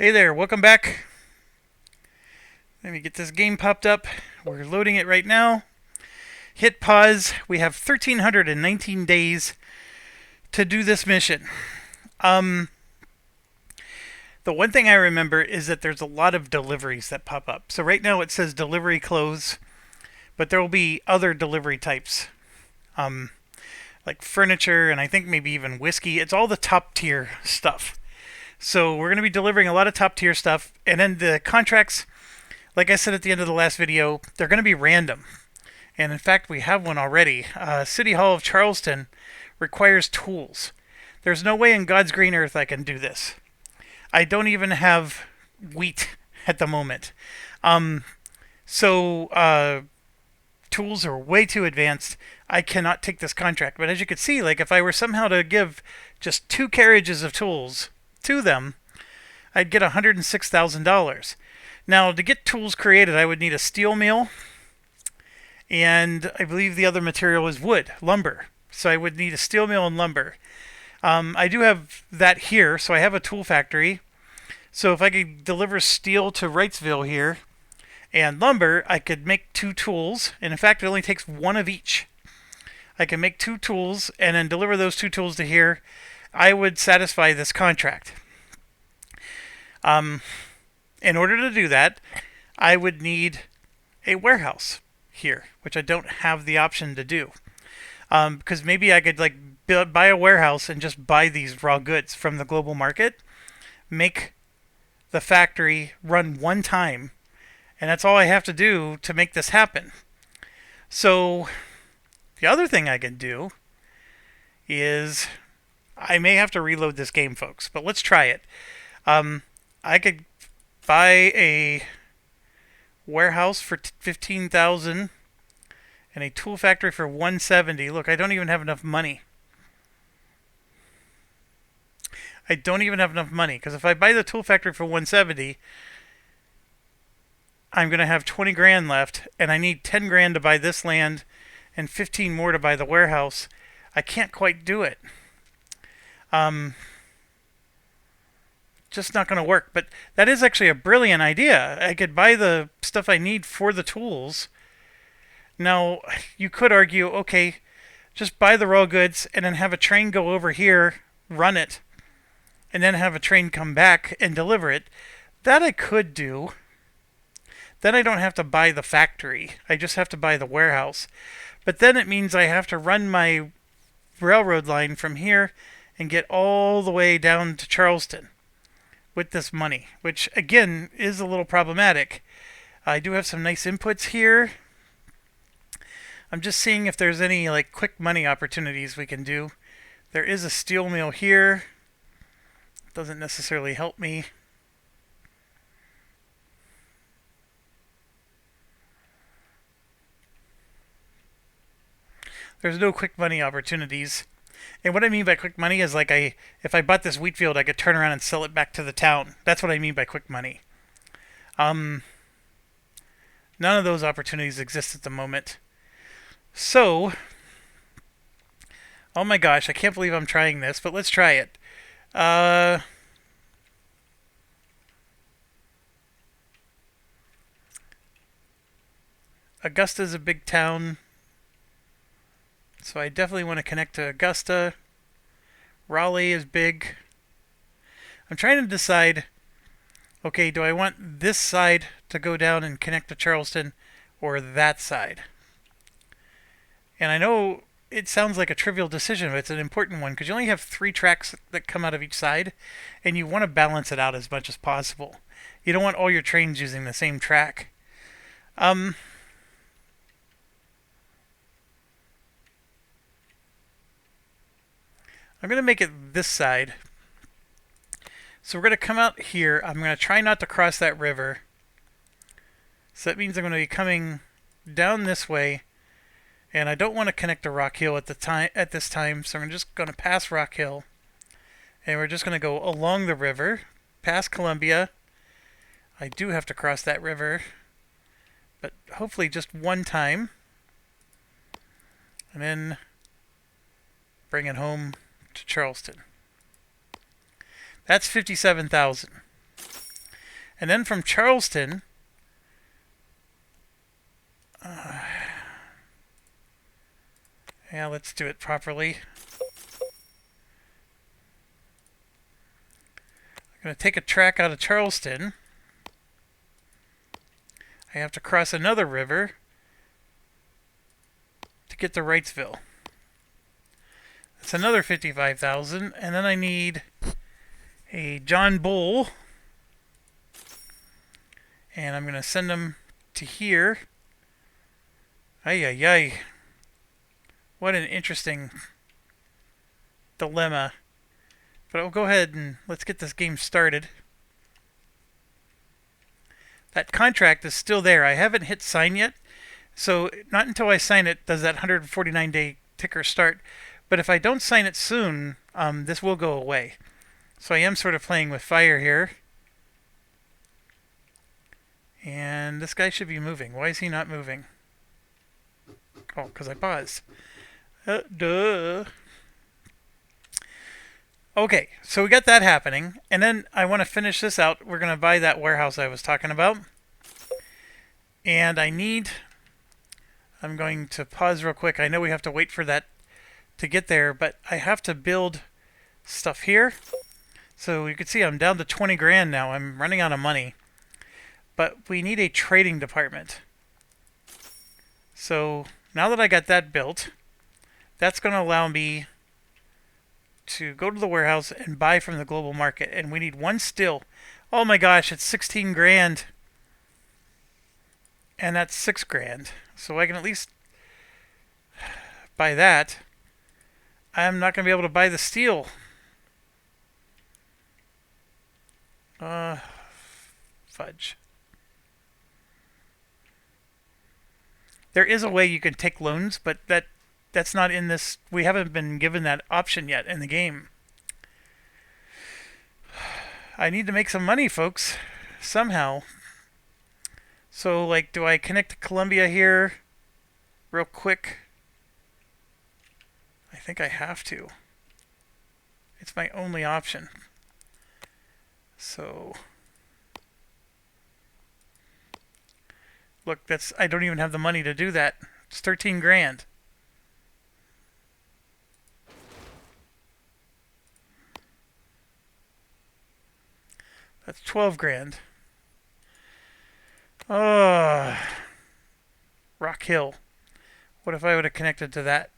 Hey there, welcome back. Let me get this game popped up. We're loading it right now. Hit pause. We have 1,319 days to do this mission. Um, the one thing I remember is that there's a lot of deliveries that pop up. So right now it says delivery close, but there will be other delivery types. Um, like furniture and I think maybe even whiskey. It's all the top tier stuff. So we're going to be delivering a lot of top tier stuff. And then the contracts, like I said at the end of the last video, they're going to be random. And in fact, we have one already. City Hall of Charleston requires tools. There's no way in God's green earth I can do this. I don't even have wheat at the moment. Um, so tools are way too advanced. I cannot take this contract. But as you can see, like if I were somehow to give just 2 carriages of tools to them, I'd get $106,000. Now, to get tools created, I would need a steel mill, and I believe the other material is wood, lumber. So I would need a steel mill and lumber. I do have that here, so I have a tool factory. So if I could deliver steel to Wrightsville here and lumber, I could make 2 tools. And in fact, it only takes 1 of each. I can make 2 tools and then deliver those 2 tools to here. I would satisfy this contract. In order to do that, I would need a warehouse here, which I don't have the option to do. Because maybe I could buy a warehouse and just buy these raw goods from the global market, make the factory run one time, and that's all I have to do to make this happen. So the other thing I can do is I may have to reload this game, folks, but let's try it. I could buy a warehouse for 15,000 and a tool factory for 170. Look, I don't even have enough money. I don't even have enough money because if I buy the tool factory for 170, I'm going to have 20 grand left and I need 10 grand to buy this land and 15 more to buy the warehouse. I can't quite do it. Just not going to work. But that is actually a brilliant idea. I could buy the stuff I need for the tools. Now, you could argue, okay, just buy the raw goods and then have a train go over here, run it, and then have a train come back and deliver it. That I could do. Then I don't have to buy the factory. I just have to buy the warehouse. But then it means I have to run my railroad line from here and get all the way down to Charleston with this money, which again is a little problematic. I do have some nice inputs here. I'm just seeing if there's any quick money opportunities we can do. There is a steel mill here. Doesn't necessarily help me. There's no quick money opportunities. And what I mean by quick money is if I bought this wheat field, I could turn around and sell it back to the town. That's what I mean by quick money. None of those opportunities exist at the moment. So, oh my gosh, I can't believe I'm trying this, but let's try it. Augusta's a big town. So I definitely want to connect to Augusta. Raleigh is big. I'm trying to decide, okay, do I want this side to go down and connect to Charleston or that side? And I know it sounds like a trivial decision, but it's an important one because you only have 3 tracks that come out of each side, and you want to balance it out as much as possible. You don't want all your trains using the same track. I'm going to make it this side. So we're going to come out here. I'm going to try not to cross that river. So that means I'm going to be coming down this way. And I don't want to connect to Rock Hill at this time. So I'm just going to pass Rock Hill. And we're just going to go along the river, past Columbia. I do have to cross that river. But hopefully just one time. And then bring it home to Charleston. That's 57,000. And then from Charleston, yeah, let's do it properly. I'm going to take a track out of Charleston. I have to cross another river to get to Wrightsville. That's another 55,000, and then I need a John Bull, and I'm going to send them to here. Ay, ay, ay. What an interesting dilemma. But I'll go ahead and let's get this game started. That contract is still there. I haven't hit sign yet, so not until I sign it does that 149-day ticker start. But if I don't sign it soon, this will go away. So I am sort of playing with fire here. And this guy should be moving. Why is he not moving? Oh, because I paused. Duh. Okay, so we got that happening. And then I want to finish this out. We're going to buy that warehouse I was talking about. And I'm going to pause real quick. I know we have to wait for that to get there, but I have to build stuff here. So you can see I'm down to 20 grand now. I'm running out of money. But we need a trading department. So now that I got that built, that's going to allow me to go to the warehouse and buy from the global market. And we need one still. Oh my gosh, it's 16 grand. And that's 6 grand. So I can at least buy that. I'm not going to be able to buy the steel. Fudge. There is a way you can take loans, but that's not in this. We haven't been given that option yet in the game. I need to make some money, folks, somehow. So, like, do I connect to Columbia here real quick? I think I have to. It's my only option. So, look, I don't even have the money to do that. It's 13 grand. That's 12 grand. Oh, Rock Hill. What if I would have connected to that?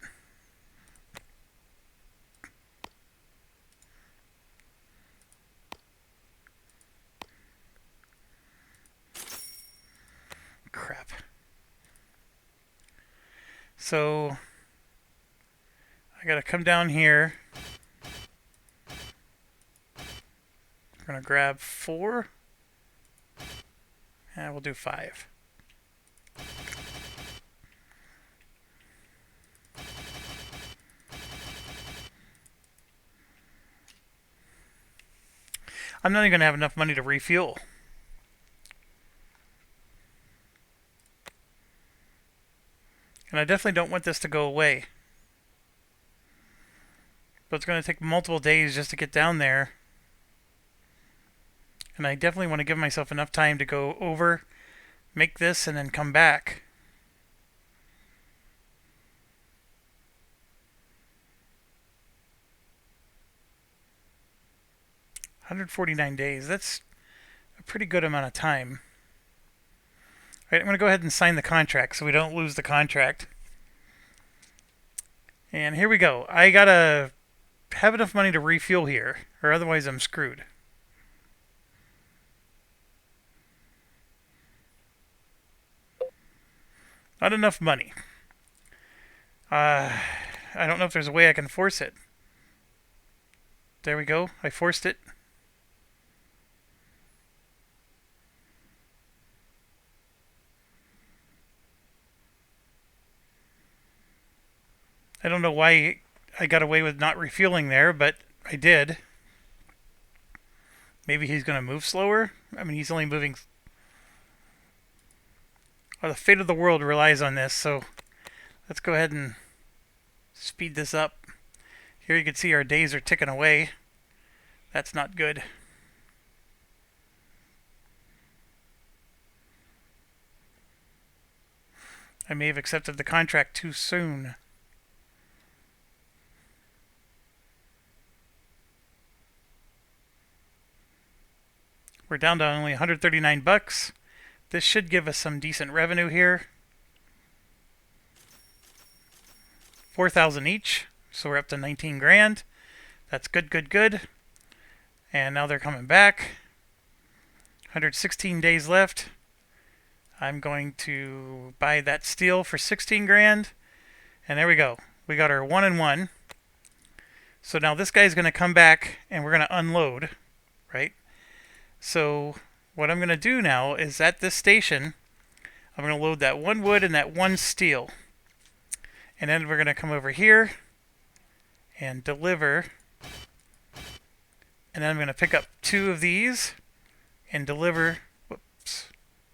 Crap. So I gotta come down here. I'm gonna grab 4. And we'll do 5. I'm not even gonna have enough money to refuel. And I definitely don't want this to go away. But it's going to take multiple days just to get down there. And I definitely want to give myself enough time to go over, make this, and then come back. $149 days. That's a pretty good amount of time. All right, I'm going to go ahead and sign the contract so we don't lose the contract. And here we go. I got to have enough money to refuel here, or otherwise I'm screwed. Not enough money. I don't know if there's a way I can force it. There we go. I forced it. I don't know why I got away with not refueling there, but I did. Maybe he's going to move slower? I mean, he's only moving... Well, the fate of the world relies on this, so let's go ahead and speed this up. Here you can see our days are ticking away. That's not good. I may have accepted the contract too soon. We're down to only 139 bucks. This should give us some decent revenue here. 4,000 each, so we're up to 19 grand. That's good, good, good. And now they're coming back. 116 days left. I'm going to buy that steel for 16 grand. And there we go. We got our 1 and 1. So now this guy's going to come back and we're going to unload, right? So what I'm going to do now is at this station, I'm going to load that 1 wood and that 1 steel. And then we're going to come over here and deliver. And then I'm going to pick up 2 of these and deliver. Whoops.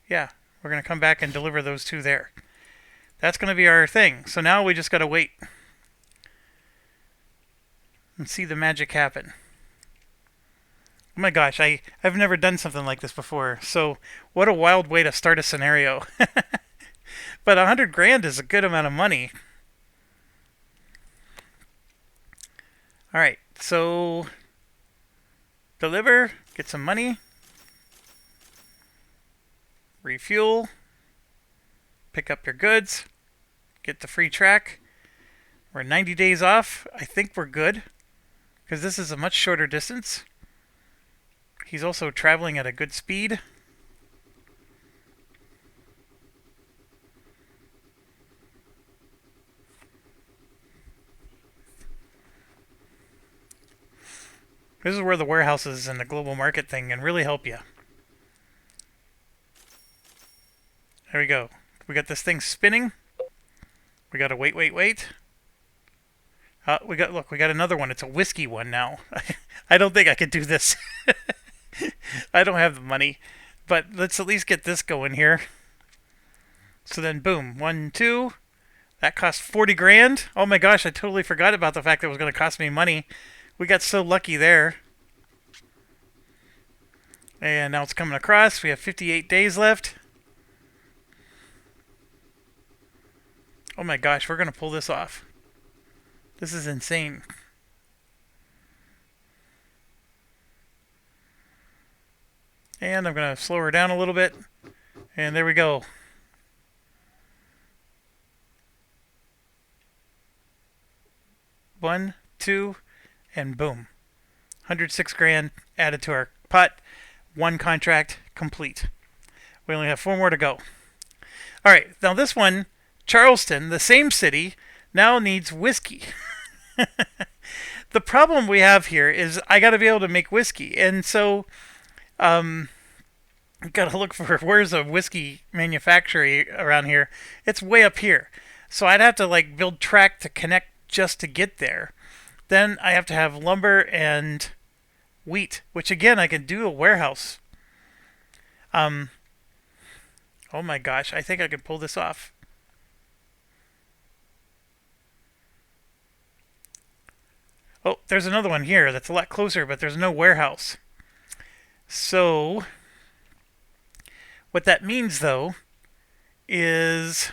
Yeah, we're going to come back and deliver those 2 there. That's going to be our thing. So now we just got to wait and see the magic happen. Oh my gosh, I've never done something like this before. So what a wild way to start a scenario. But 100 grand is a good amount of money. All right, so deliver, get some money, refuel, pick up your goods, get the free track. We're 90 days off. I think we're good because this is a much shorter distance. He's also traveling at a good speed. This is where the warehouses and the global market thing can really help you. There we go. We got this thing spinning. We got to wait. We got another one. It's a whiskey one now. I don't think I could do this. I don't have the money, but let's at least get this going here. So then, boom, 1, 2. That cost 40 grand. Oh my gosh, I totally forgot about the fact that it was going to cost me money. We got so lucky there. And now it's coming across. We have 58 days left. Oh my gosh, we're going to pull this off. This is insane. And I'm going to slow her down a little bit. And there we go. One, two, and boom. 106 grand added to our pot. 1 contract complete. We only have 4 more to go. All right, now this one, Charleston, the same city, now needs whiskey. The problem we have here is I got to be able to make whiskey. And so got to look for where's a whiskey manufacturer around here. It's way up here. So I'd have to like build track to connect just to get there. Then I have to have lumber and wheat, which again I can do a warehouse. Oh my gosh, I think I can pull this off. Oh, there's another one here that's a lot closer, but there's no warehouse. So what that means, though, is,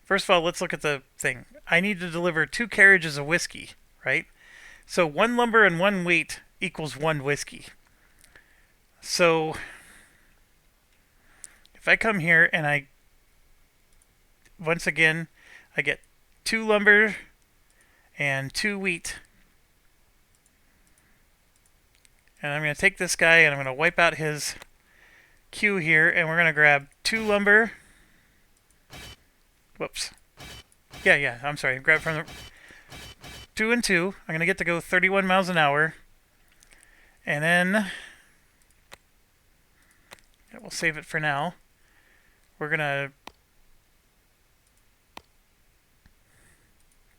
first of all, let's look at the thing. I need to deliver 2 carriages of whiskey, right? So 1 lumber and 1 wheat equals 1 whiskey. So if I come here and I, once again, I get 2 lumber and 2 wheat. And I'm going to take this guy and I'm going to wipe out his queue here, and we're going to grab 2 lumber. Whoops. Yeah, I'm sorry. Grab from the 2 and 2. I'm going to get to go 31 miles an hour. And then we'll save it for now. We're going to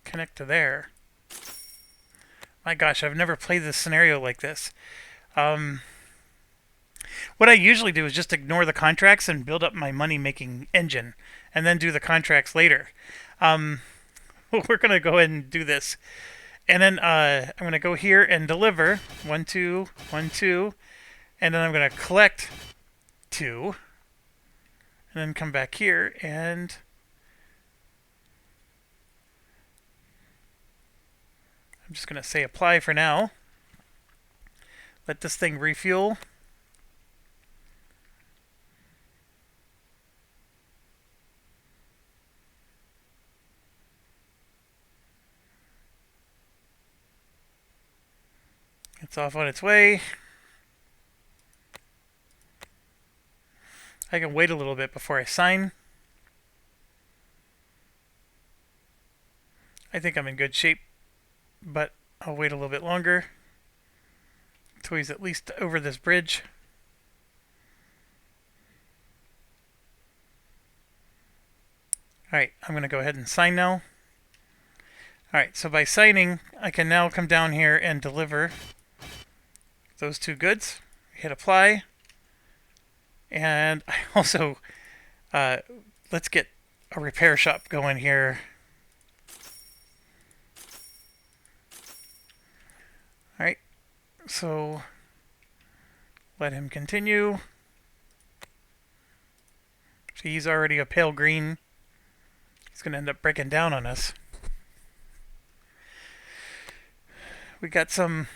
connect to there. My gosh, I've never played this scenario like this. What I usually do is just ignore the contracts and build up my money-making engine, and then do the contracts later. We're going to go ahead and do this. And then I'm going to go here and deliver 1, 2, 1, 2, and then I'm going to collect 2, and then come back here and I'm just going to say apply for now. Let this thing refuel. It's off on its way. I can wait a little bit before I sign. I think I'm in good shape, but I'll wait a little bit longer until he's at least over this bridge. Alright, I'm going to go ahead and sign now. Alright, so by signing, I can now come down here and deliver those two goods. Hit apply. And I also, let's get a repair shop going here. Alright, so let him continue. See, he's already a pale green. He's going to end up breaking down on us. We got some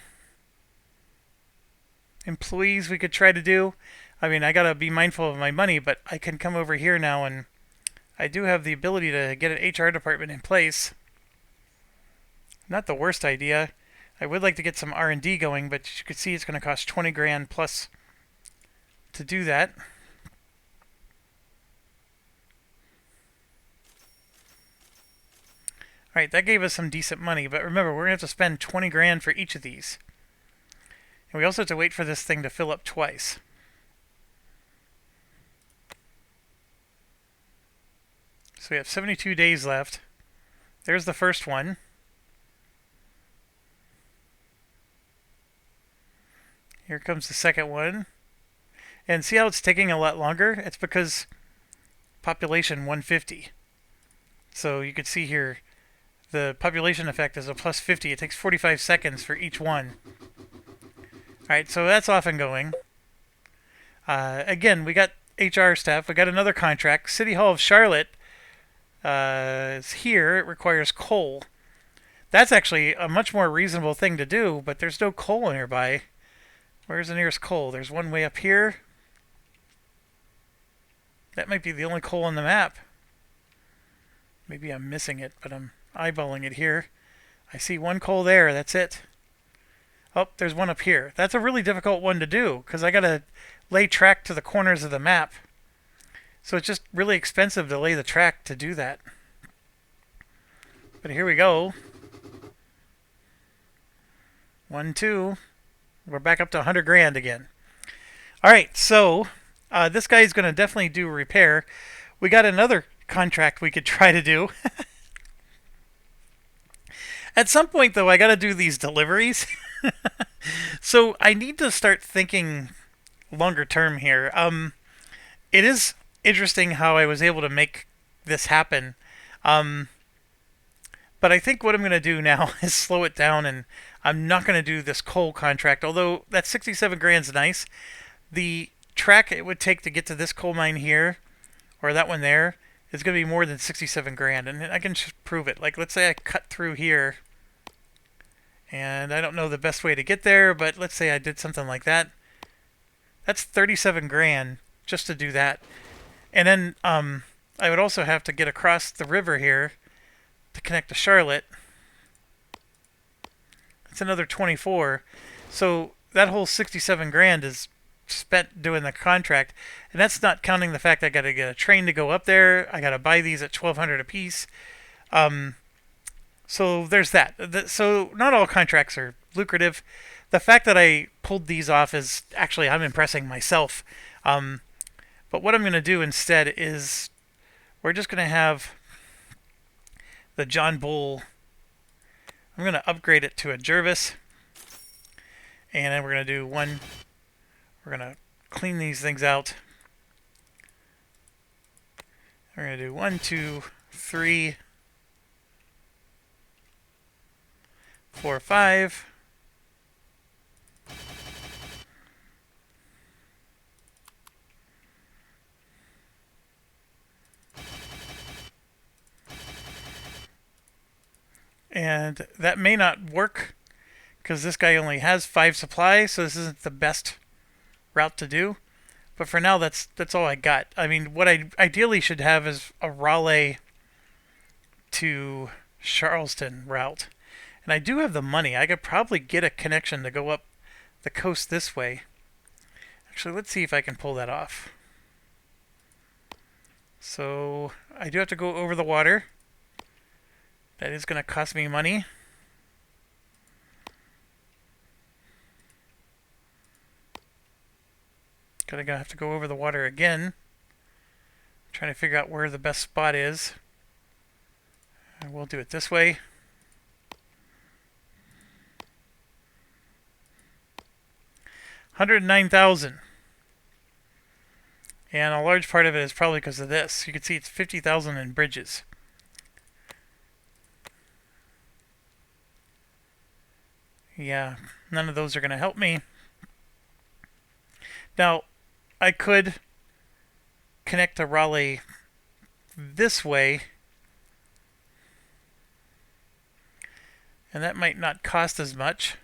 employees we could try to do. I mean, I gotta be mindful of my money, but I can come over here now and I do have the ability to get an HR department in place. Not the worst idea. I would like to get some R&D going, but you can see it's going to cost 20 grand plus to do that. Alright, that gave us some decent money, but remember, we're going to have to spend 20 grand for each of these. And we also have to wait for this thing to fill up twice. So we have 72 days left. There's the first one. Here comes the second one. And see how it's taking a lot longer? It's because population 150. So you can see here, the population effect is a plus 50. It takes 45 seconds for each one. Alright, so that's off and going. Again, we got HR staff. We got another contract. City Hall of Charlotte is here. It requires coal. That's actually a much more reasonable thing to do, but there's no coal nearby. Where's the nearest coal? There's one way up here. That might be the only coal on the map. Maybe I'm missing it, but I'm eyeballing it here. I see one coal there. That's it. Oh, there's one up here. That's a really difficult one to do because I got to lay track to the corners of the map. So it's just really expensive to lay the track to do that. But here we go. 1, 2. We're back up to 100 grand again. Alright, so this guy's going to definitely do repair. We got another contract we could try to do. At some point, though, I got to do these deliveries. So I need to start thinking longer term here. It is interesting how I was able to make this happen. But I think what I'm going to do now is slow it down, and I'm not going to do this coal contract, although that 67 grand's nice. The track it would take to get to this coal mine here, or that one there, is going to be more than 67 grand, and I can just prove it. Like, let's say I cut through here, and I don't know the best way to get there, but let's say I did something like that. That's 37 grand just to do that. And then I would also have to get across the river here to connect to Charlotte. It's another 24. So that whole 67 grand is spent doing the contract. And that's not counting the fact I got to get a train to go up there. I got to buy these at $1,200 a piece. So there's that. So not all contracts are lucrative. The fact that I pulled these off is actually, I'm impressing myself. But what I'm going to do instead is we're just going to have the John Bull. I'm going to upgrade it to a Jervis. And then we're going to do one. We're going to clean these things out. We're going to do 1, 2, 3, 4, 5. and that may not work because this guy only has 5 supply, so this isn't the best route to do. But for now, that's all I got. I mean, what I ideally should have is a Raleigh to Charleston route. And I do have the money. I could probably get a connection to go up the coast this way. Actually, let's see if I can pull that off. So, I do have to go over the water. That is going to cost me money. Gonna have to go over the water again. Trying to figure out where the best spot is. And we'll do it this way. $109,000. And a large part of it is probably because of this. You can see it's 50,000 in bridges. Yeah, none of those are going to help me. Now, I could connect to Raleigh this way, and that might not cost as much.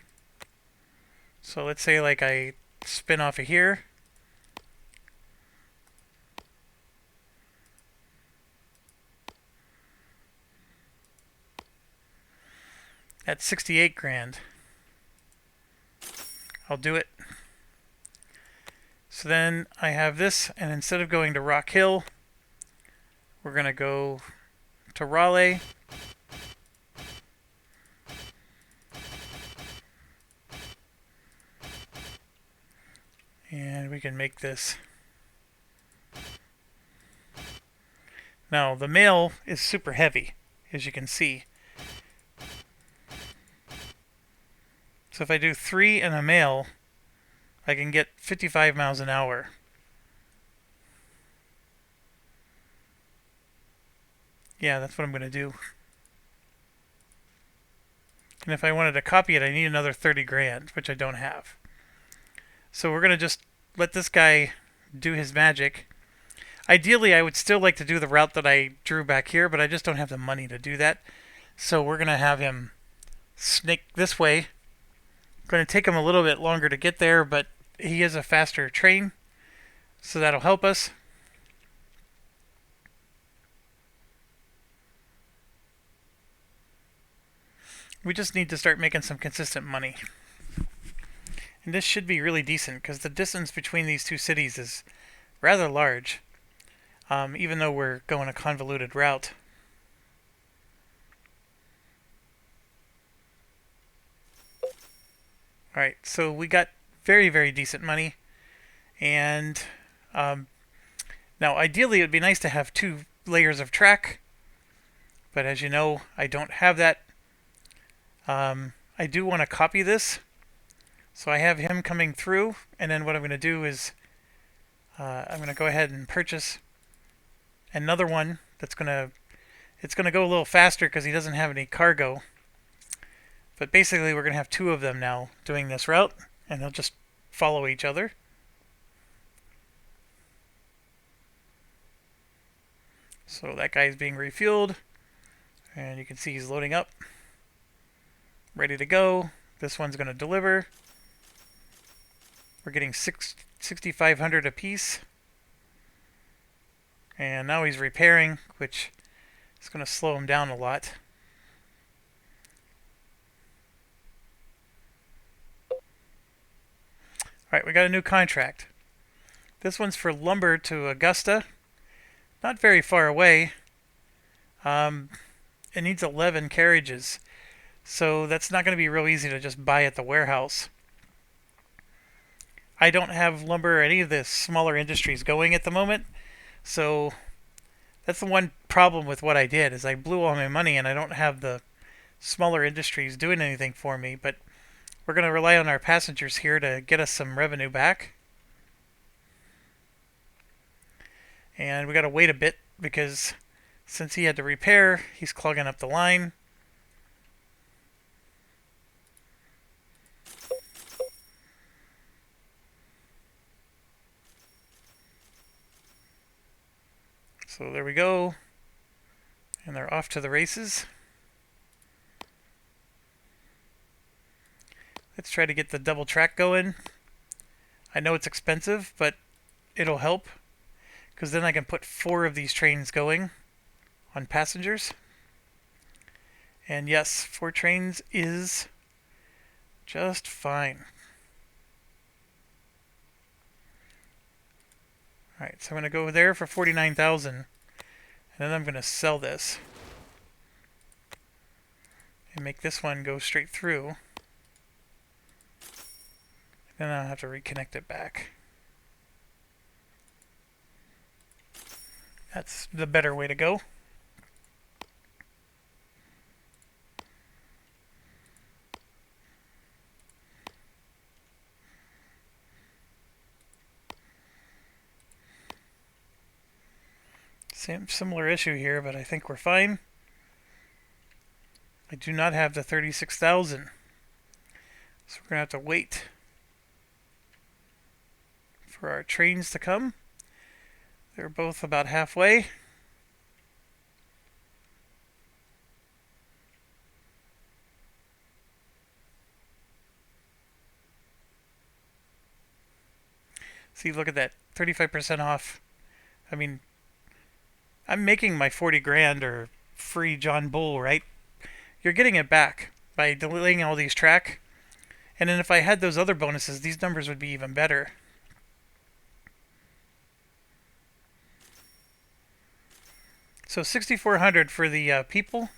So let's say like I spin off of here. At 68 grand. I'll do it. So then I have this, and instead of going to Rock Hill, we're going to go to Raleigh. And we can make this. Now, the mail is super heavy, as you can see. So if I do 3 and a mail, I can get 55 miles an hour. Yeah, that's what I'm going to do. And if I wanted to copy it, I need another 30 grand, which I don't have. So we're going to just let this guy do his magic. Ideally, I would still like to do the route that I drew back here, but I just don't have the money to do that. So we're going to have him snake this way. Going to take him a little bit longer to get there, but he is a faster train, so that'll help us. We just need to start making some consistent money. And this should be really decent, because the distance between these two cities is rather large, even though we're going a convoluted route. Alright, so we got very, very decent money. And now ideally it would be nice to have 2 layers of track. But as you know, I don't have that. I do want to copy this. So I have him coming through. And then what I'm going to do is I'm going to go ahead and purchase another one that's going to... It's going to go a little faster because he doesn't have any cargo. But basically, we're going to have 2 of them now doing this route, and they'll just follow each other. So that guy is being refueled, and you can see he's loading up. Ready to go. This one's going to deliver. We're getting 6,500 apiece. And now he's repairing, which is going to slow him down a lot. Alright, we got a new contract. This one's for lumber to Augusta. Not very far away. It needs 11 carriages. So that's not going to be real easy to just buy at the warehouse. I don't have lumber or any of the smaller industries going at the moment. So that's the one problem with what I did, is I blew all my money and I don't have the smaller industries doing anything for me. But we're going to rely on our passengers here to get us some revenue back. And we got to wait a bit because since he had to repair, he's clogging up the line. So there we go. And they're off to the races. Let's try to get the double track going. I know it's expensive, but it'll help, because then I can put 4 of these trains going on passengers. And yes, 4 trains is just fine. Alright, so I'm going to go there for 49,000, and then I'm going to sell this and make this one go straight through. Then I'll have to reconnect it back. That's the better way to go. Similar issue here, but I think we're fine. I do not have the 36,000. So we're going to have to wait for our trains to come. They're both about halfway. See, look at that, 35% off. I mean, I'm making my 40 grand or free John Bull, right? You're getting it back by delaying all these track. And then if I had those other bonuses, these numbers would be even better. So 6,400 for the people.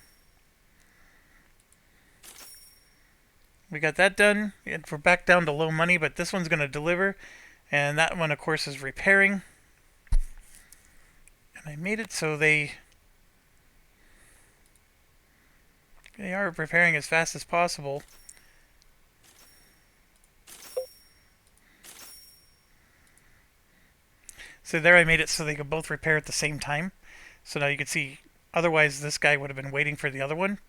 We got that done. And we're back down to low money, but this one's going to deliver. And that one, of course, is repairing. And I made it so they are repairing as fast as possible. So there I made it so they could both repair at the same time. So now you can see, otherwise this guy would have been waiting for the other one.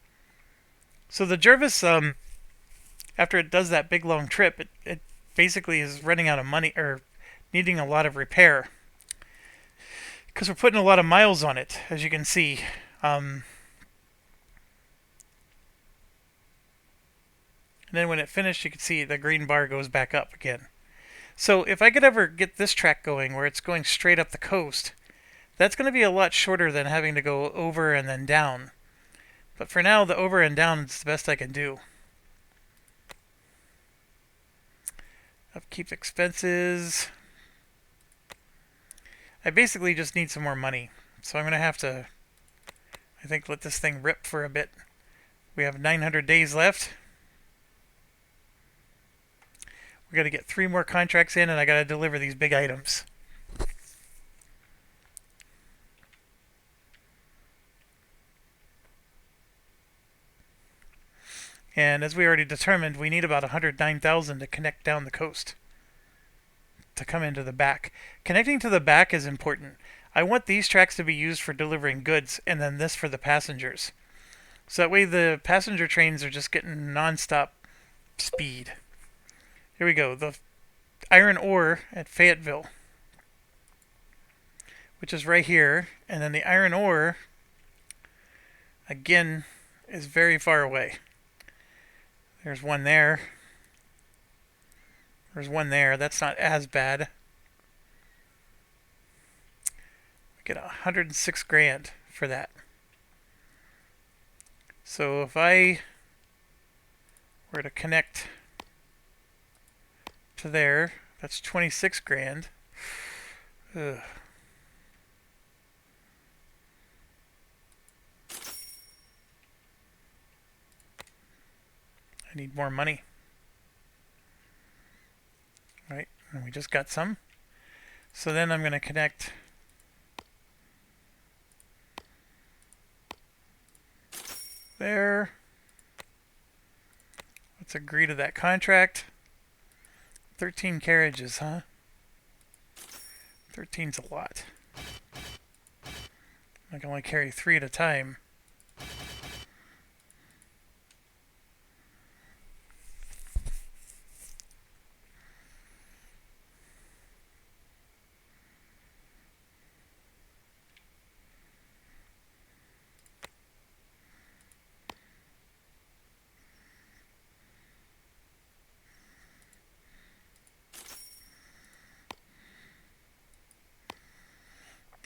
So the Jervis, after it does that big long trip, it basically is running out of money, or needing a lot of repair. Because we're putting a lot of miles on it, as you can see. And then when it finished, you can see the green bar goes back up again. So if I could ever get this track going where it's going straight up the coast, that's going to be a lot shorter than having to go over and then down. But for now, the over and down is the best I can do. Upkeep expenses. I basically just need some more money. So I'm going to have to, I think, let this thing rip for a bit. We have 900 days left. We got to get 3 more contracts in, and I got to deliver these big items. And as we already determined, we need about 109,000 to connect down the coast to come into the back. Connecting to the back is important. I want these tracks to be used for delivering goods, and then this for the passengers. So that way the passenger trains are just getting non-stop speed. Here we go, the iron ore at Fayetteville, which is right here, and then the iron ore, again, is very far away. There's one there. There's one there. That's not as bad. We get 106 grand for that. So if I were to connect to there, that's 26 grand. Ugh. I need more money. Right, and we just got some. So then I'm going to connect there. Let's agree to that contract. 13 carriages, huh? 13's a lot. I can only carry 3 at a time.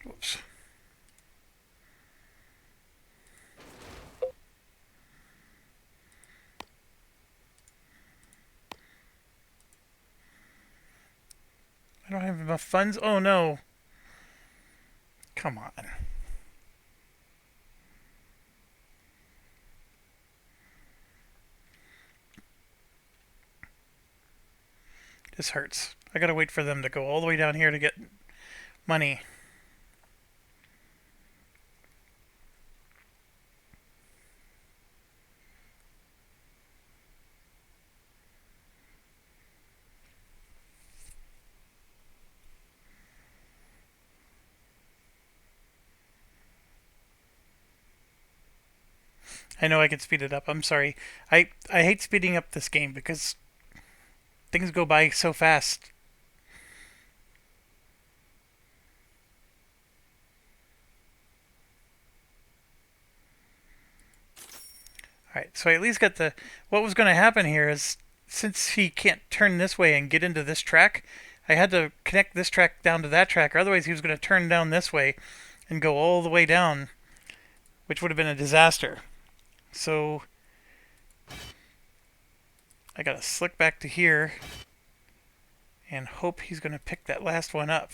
Whoops. I don't have enough funds. Oh no. Come on. This hurts. I gotta wait for them to go all the way down here to get money. I know I can speed it up. I'm sorry. I hate speeding up this game because things go by so fast. Alright, so I at least got the... What was going to happen here is, since he can't turn this way and get into this track, I had to connect this track down to that track, or otherwise he was going to turn down this way and go all the way down, which would have been a disaster. So I gotta slick back to here and hope he's gonna pick that last one up.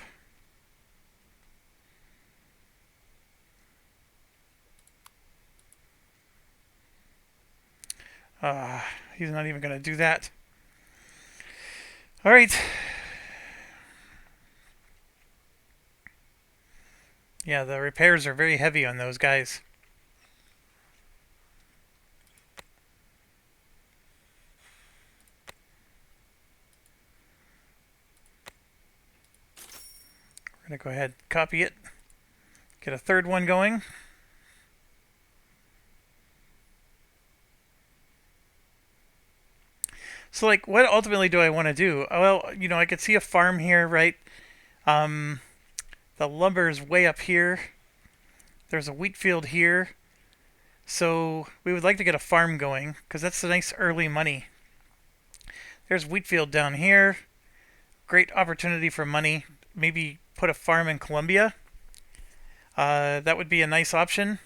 He's not even gonna do that. All right. Yeah, the repairs are very heavy on those guys. We're gonna go ahead and copy it. Get a third one going. So, like, what ultimately do I want to do? Well, you know, I could see a farm here, right? The lumber is way up here. There's a wheat field here. So we would like to get a farm going because that's a nice early money. There's wheat field down here. Great opportunity for money. Maybe put a farm in Colombia. That would be a nice option.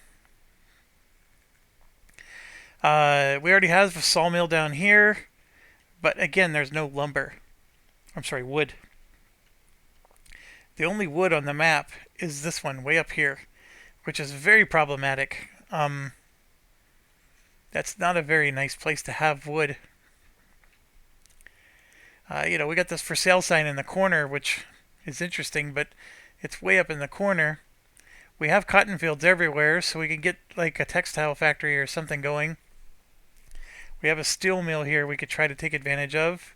We already have a sawmill down here. But again, there's no lumber. I'm sorry, wood. The only wood on the map is this one way up here, which is very problematic. That's not a very nice place to have wood. You know, we got this for sale sign in the corner, which is interesting, but it's way up in the corner. We have cotton fields everywhere, so we can get like a textile factory or something going. We have a steel mill here we could try to take advantage of.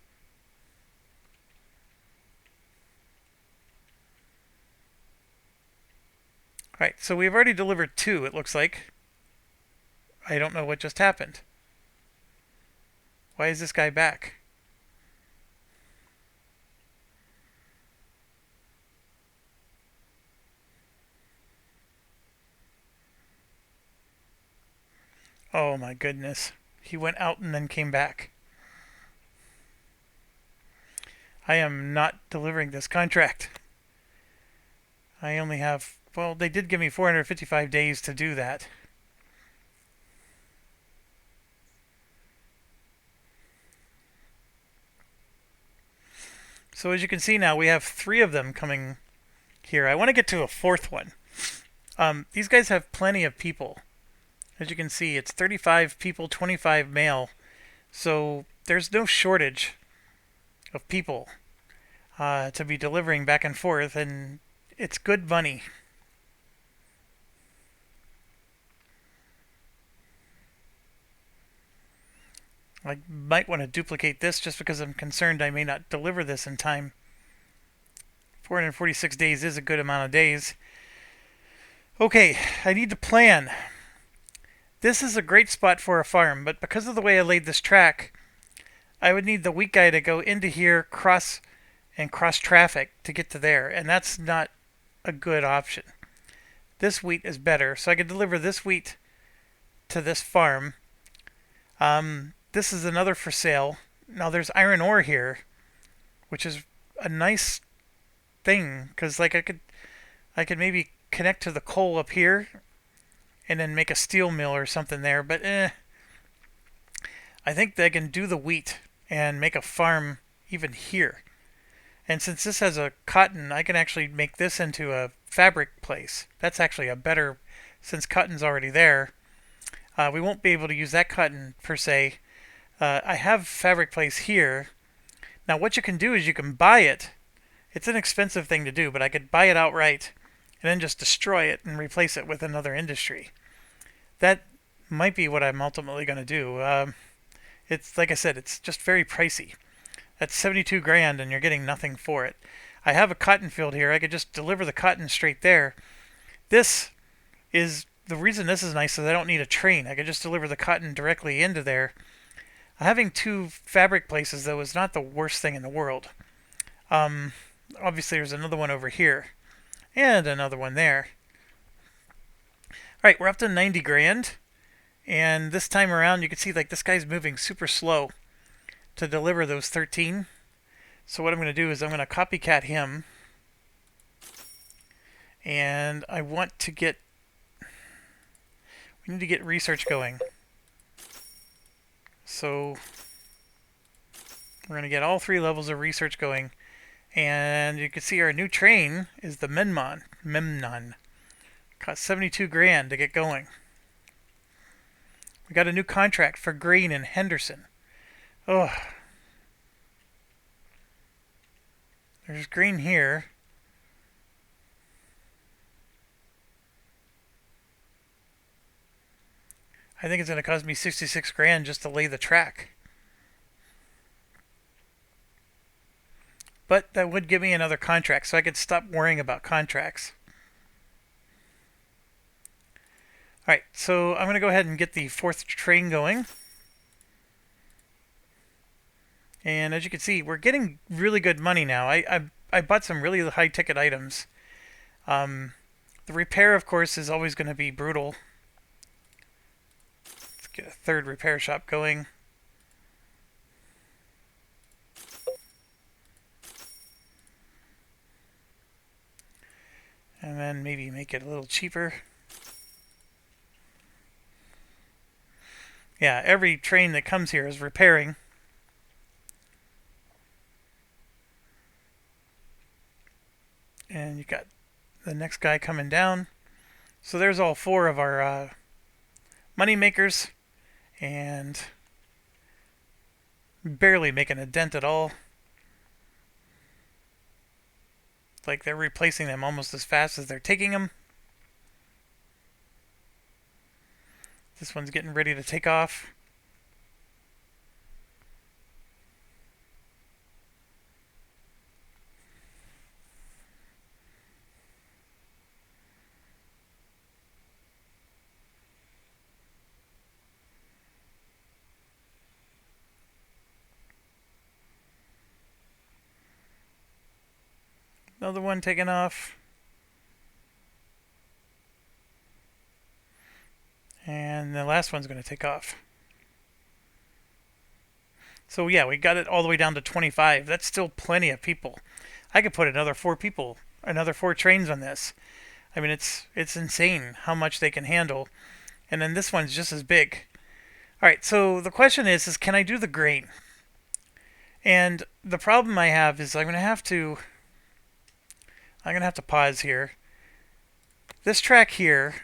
Alright, so we've already delivered 2, it looks like. I don't know what just happened. Why is this guy back? Oh my goodness. He went out and then came back. I am not delivering this contract. I only have... Well, they did give me 455 days to do that. So as you can see now, we have 3 of them coming here. I want to get to a 4th one. These guys have plenty of people. As you can see, it's 35 people, 25 male. So there's no shortage of people to be delivering back and forth, and it's good money. I might want to duplicate this just because I'm concerned I may not deliver this in time. 446 days is a good amount of days. Okay, I need to plan. This is a great spot for a farm, but because of the way I laid this track, I would need the wheat guy to go into here, cross traffic to get to there, and that's not a good option. This wheat is better, so I could deliver this wheat to this farm. This is another for sale. Now there's iron ore here, which is a nice thing, because like I could maybe connect to the coal up here and then make a steel mill or something there, but I think they can do the wheat and make a farm even here. And since this has a cotton, I can actually make this into a fabric place. That's actually a better, since cotton's already there. We won't be able to use that cotton per se. I have fabric place here. Now what you can do is you can buy it. It's an expensive thing to do, but I could buy it outright and then just destroy it and replace it with another industry. That might be what I'm ultimately going to do. It's like I said, it's just very pricey. That's 72 grand and you're getting nothing for it. I have a cotton field here. I could just deliver the cotton straight there. This is the reason this is nice is I don't need a train. I could just deliver the cotton directly into there. Having two fabric places though is not the worst thing in the world. Obviously there's another one over here and another one there. Alright, we're up to 90 grand. And this time around you can see like this guy's moving super slow to deliver those 13. So what I'm going to do is I'm going to copycat him. And I want to get... we need to get research going. So we're going to get all 3 levels of research going. And you can see our new train is the Memnon. Cost 72 grand to get going. We got a new contract for grain in Henderson. Oh. There's grain here. I think it's going to cost me 66 grand just to lay the track. But that would give me another contract, so I could stop worrying about contracts. Alright, so I'm going to go ahead and get the 4th train going. And as you can see, we're getting really good money now. I bought some really high ticket items. The repair, of course, is always going to be brutal. Let's get a 3rd repair shop going. And then maybe make it a little cheaper. Yeah, every train that comes here is repairing. And you got the next guy coming down. So there's all 4 of our money makers, and barely making a dent at all. Like they're replacing them almost as fast as they're taking them. This one's getting ready to take off. Another one taking off. And the last one's going to take off. So yeah, we got it all the way down to 25. That's still plenty of people. I could put another 4 people, another 4 trains on this. I mean, it's insane how much they can handle. And then this one's just as big. Alright, so the question is can I do the grain? And the problem I have is I'm going to have to pause here. This track here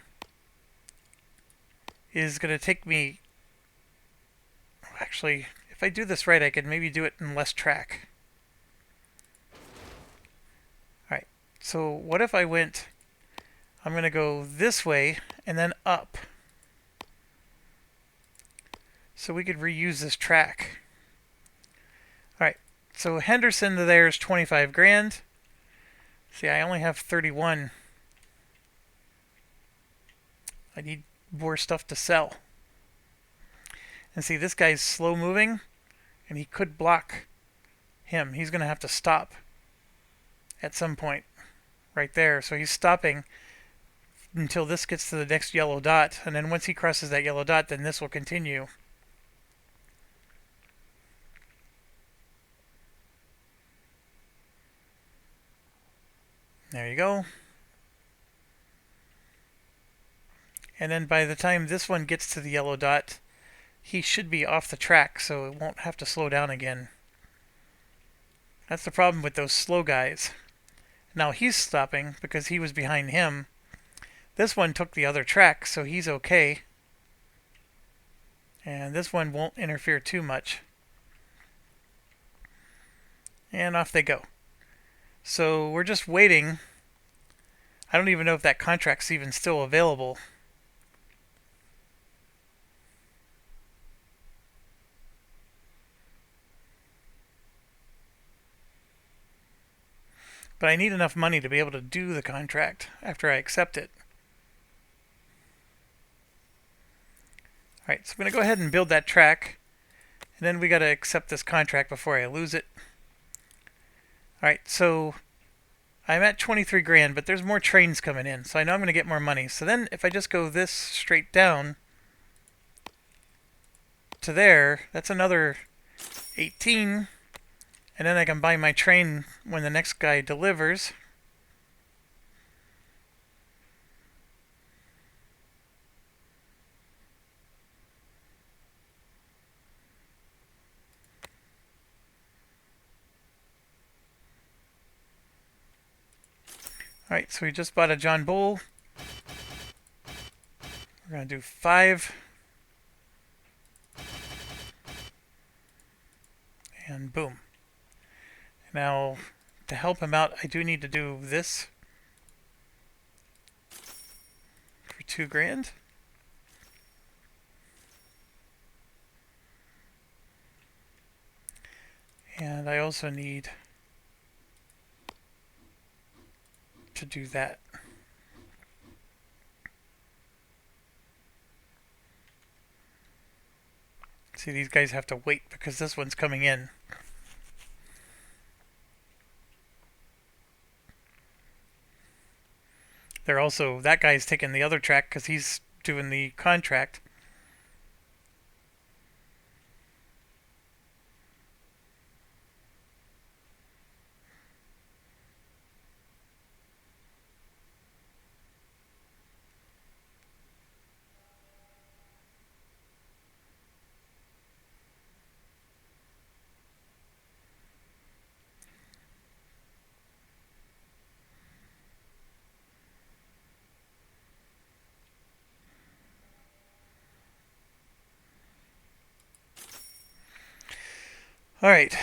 is going to take me... Actually, if I do this right, I could maybe do it in less track. Alright, so what if I went... I'm going to go this way and then up. So we could reuse this track. Alright, so Henderson to there is 25 grand. See, I only have 31. I need more stuff to sell. And see, this guy's slow moving, and he could block him. He's going to have to stop at some point right there. So he's stopping until this gets to the next yellow dot, and then once he crosses that yellow dot, then this will continue. There you go. And then by the time this one gets to the yellow dot, he should be off the track, so it won't have to slow down again. That's the problem with those slow guys. Now he's stopping because he was behind him. This one took the other track, so he's okay. And this one won't interfere too much. And off they go. So we're just waiting. I don't even know if that contract's even still available. But I need enough money to be able to do the contract after I accept it. Alright, so I'm going to go ahead and build that track. And then we got to accept this contract before I lose it. Alright, so I'm at 23 grand, but there's more trains coming in, so I know I'm going to get more money. So then if I just go this straight down to there, that's another 18. And then I can buy my train when the next guy delivers. Alright, so we just bought a John Bull. We're going to do 5. And boom. Now, to help him out, I do need to do this for 2 grand. And I also need to do that. See, these guys have to wait because this one's coming in. They're also, that guy's taking the other track because he's doing the contract. Alright,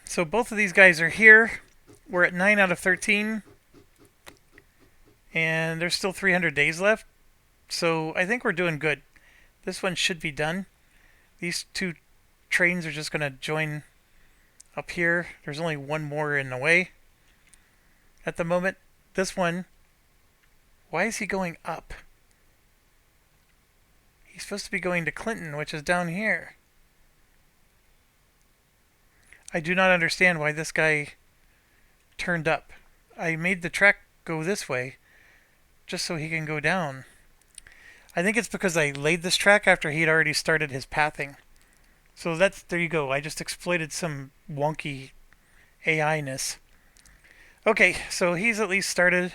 so both of these guys are here. We're at 9 out of 13. And there's still 300 days left. So I think we're doing good. This one should be done. These 2 trains are just going to join up here. There's only one more in the way at the moment. This one, why is he going up? He's supposed to be going to Clinton, which is down here. I do not understand why this guy turned up. I made the track go this way just so he can go down. I think it's because I laid this track after he'd already started his pathing. So that's, there you go. I just exploited some wonky AI-ness. Okay, so he's at least started.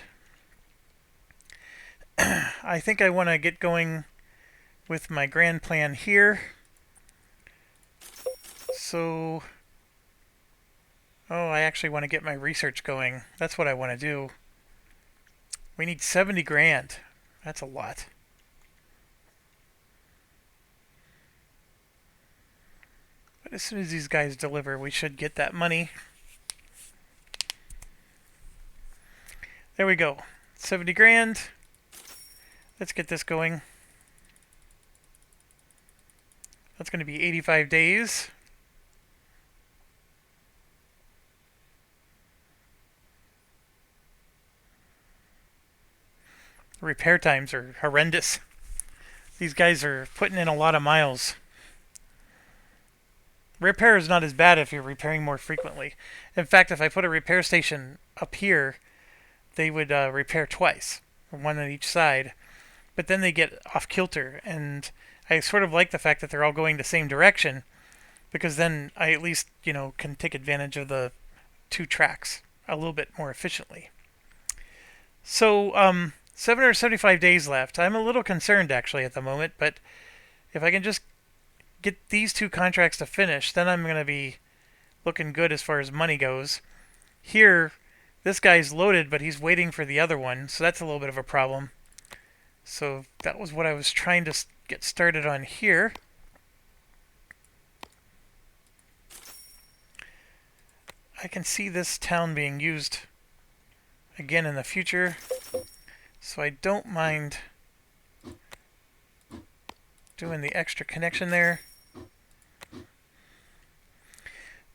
I think I want to get going with my grand plan here. So, oh, I actually want to get my research going. That's what I want to do. We need 70 grand. That's a lot. But as soon as these guys deliver, we should get that money. There we go. 70 grand. Let's get this going. That's going to be 85 days. Repair times are horrendous. These guys are putting in a lot of miles. Repair is not as bad if you're repairing more frequently. In fact, if I put a repair station up here, they would repair twice, one on each side. But then they get off kilter, and I sort of like the fact that they're all going the same direction, because then I at least, can take advantage of the 2 tracks a little bit more efficiently. So 775 days left. I'm a little concerned actually at the moment, but if I can just get these two contracts to finish, then I'm going to be looking good as far as money goes. Here, this guy's loaded, but he's waiting for the other one, so that's a little bit of a problem. So that was what I was trying to get started on here. I can see this town being used again in the future, so I don't mind doing the extra connection there.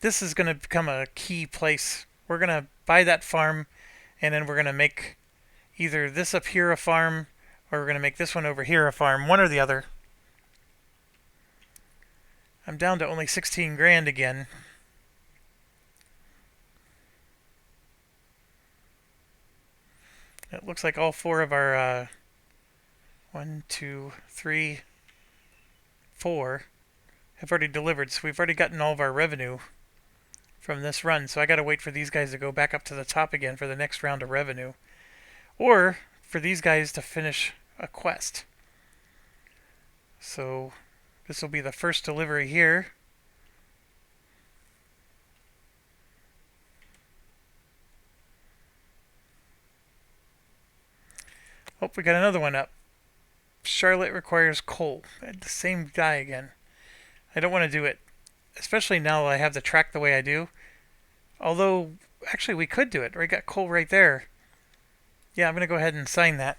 This is going to become a key place. We're going to buy that farm, and then we're going to make either this up here a farm, or we're going to make this one over here a farm, one or the other. I'm down to only 16 grand again. It looks like all four of our 1, 2, 3, 4 have already delivered, so we've already gotten all of our revenue from this run. So I got to wait for these guys to go back up to the top again for the next round of revenue, or for these guys to finish a quest. So this will be the first delivery here. Oh, we got another one up. Charlotte requires coal. The same guy again. I don't want to do it, especially now I have the track the way I do. Although, actually, we could do it. We got coal right there. Yeah, I'm going to go ahead and sign that.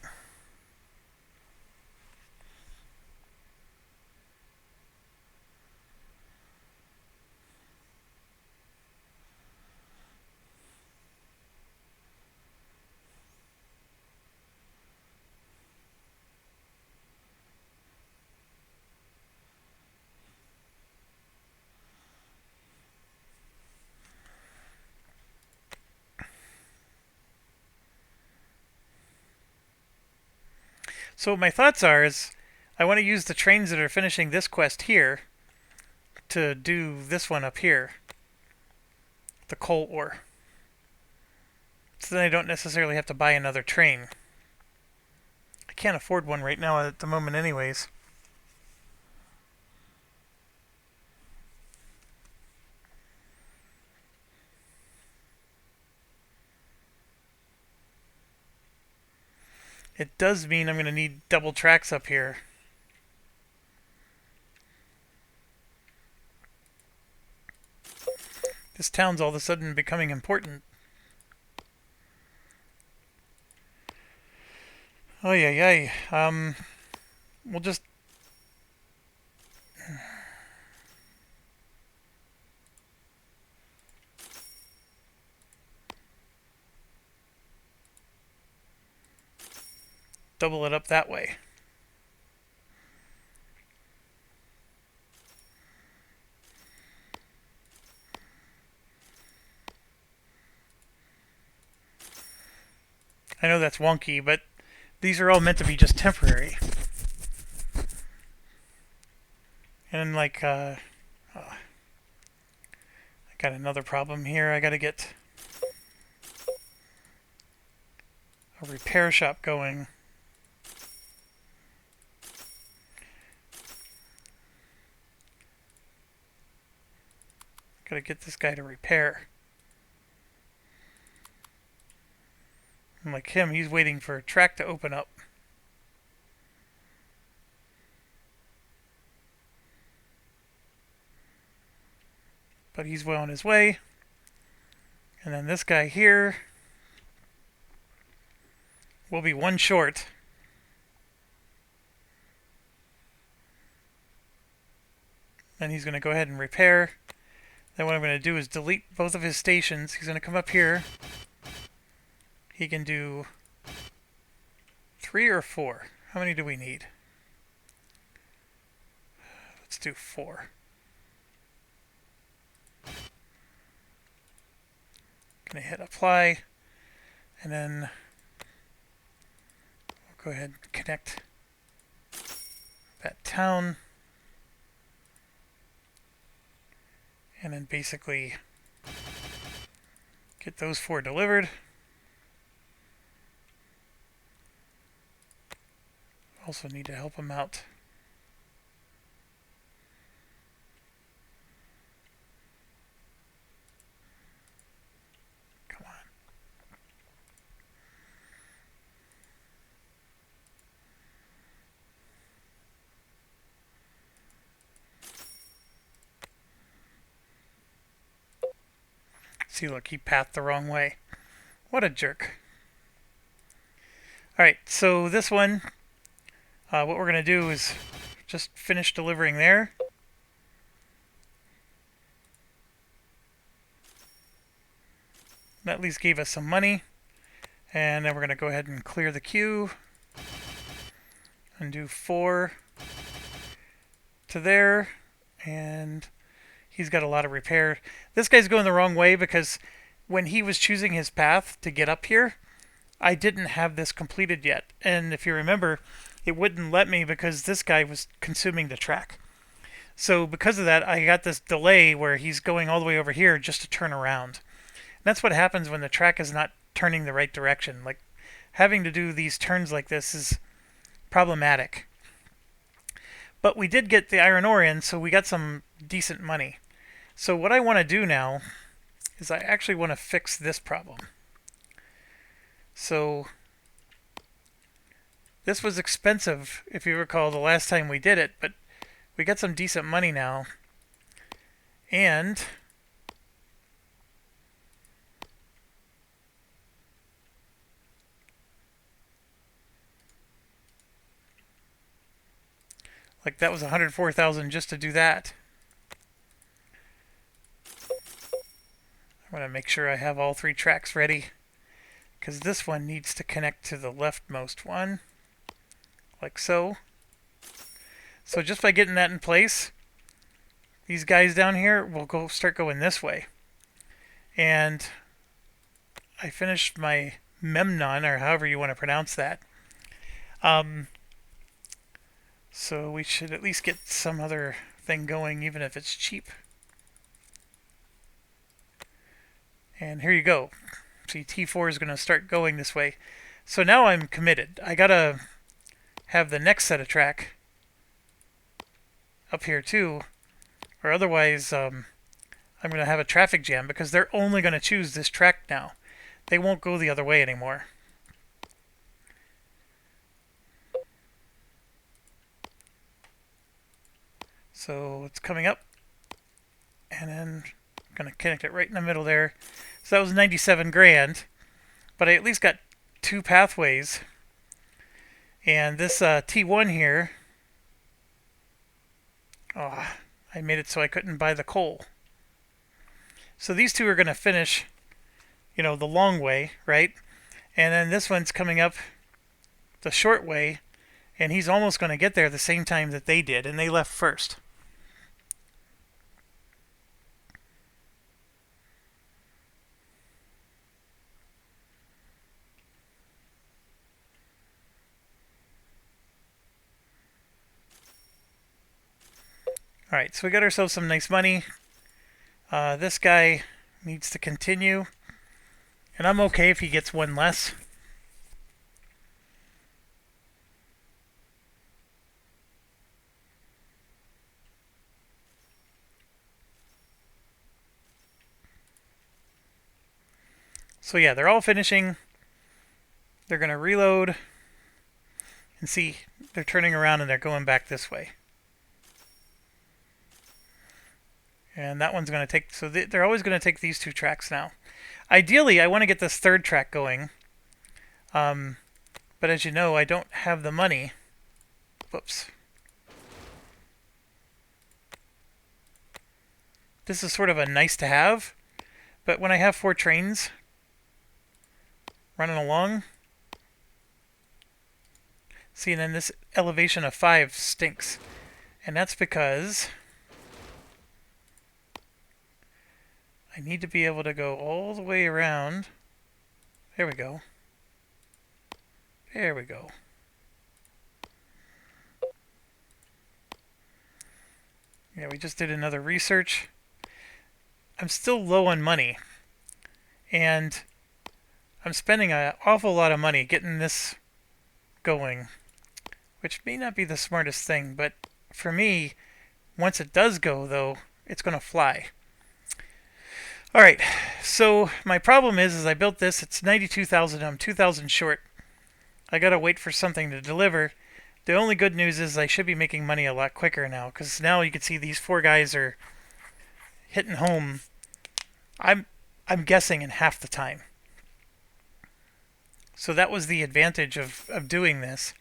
So my thoughts is I want to use the trains that are finishing this quest here to do this one up here, the coal ore. So then I don't necessarily have to buy another train. I can't afford one right now at the moment anyways. It does mean I'm going to need double tracks up here. This town's all of a sudden becoming important. Oh yeah. We'll just double it up that way. I know that's wonky, but these are all meant to be just temporary. And like, I got another problem here. I gotta get a repair shop going. Gotta get this guy to repair. And like him, he's waiting for a track to open up. But he's well on his way. And then this guy here will be one short. And he's going to go ahead and repair. Then what I'm going to do is delete both of his stations. He's going to come up here. He can do 3 or 4. How many do we need? Let's do 4. Gonna hit apply, and then we'll go ahead and connect that town, and then basically get those 4 delivered. Also need to help him out. Come on. See, look, he pathed the wrong way. What a jerk. Alright, so this one, what we're going to do is just finish delivering there. That at least gave us some money. And then we're going to go ahead and clear the queue. And do 4 to there. And he's got a lot of repair. This guy's going the wrong way because when he was choosing his path to get up here, I didn't have this completed yet. And if you remember, it wouldn't let me because this guy was consuming the track. So because of that, I got this delay where he's going all the way over here just to turn around. And that's what happens when the track is not turning the right direction. Like, having to do these turns like this is problematic. But we did get the iron ore in, so we got some decent money. So what I want to do now is I actually want to fix this problem. So this was expensive, if you recall, the last time we did it, but we got some decent money now. And like that was 104,000 just to do that. I want to make sure I have all 3 tracks ready, because this one needs to connect to the leftmost one, like so. So just by getting that in place, these guys down here will start going this way. And I finished my Memnon, or however you want to pronounce that. So we should at least get some other thing going, even if it's cheap. And here you go. See, T4 is going to start going this way. So now I'm committed. I gotta have the next set of track up here too, or otherwise I'm going to have a traffic jam, because they're only going to choose this track now. They won't go the other way anymore. So it's coming up, and then I'm going to connect it right in the middle there. So that was 97 grand, but I at least got 2 pathways. And this T1 here, I made it so I couldn't buy the coal. So these 2 are going to finish, you know, the long way, right? And then this one's coming up the short way, and he's almost going to get there the same time that they did, and they left first. Alright, so we got ourselves some nice money. This guy needs to continue, and I'm okay if he gets 1 less. So yeah, they're all finishing. They're going to reload, and see, they're turning around and they're going back this way. And that one's going to take, so they're always going to take these 2 tracks now. Ideally, I want to get this 3rd track going. But as you know, I don't have the money. Whoops. This is sort of a nice to have, but when I have 4 trains running along, see, and then this elevation of 5 stinks. And that's because I need to be able to go all the way around. There we go. There we go. Yeah, we just did another research. I'm still low on money, and I'm spending an awful lot of money getting this going, which may not be the smartest thing, but for me, once it does go, though, it's going to fly. All right, so my problem is I built this. It's 92,000. I'm 2,000 short. I got to wait for something to deliver. The only good news is I should be making money a lot quicker now, because now you can see these 4 guys are hitting home. I'm guessing in half the time. So that was the advantage of doing this,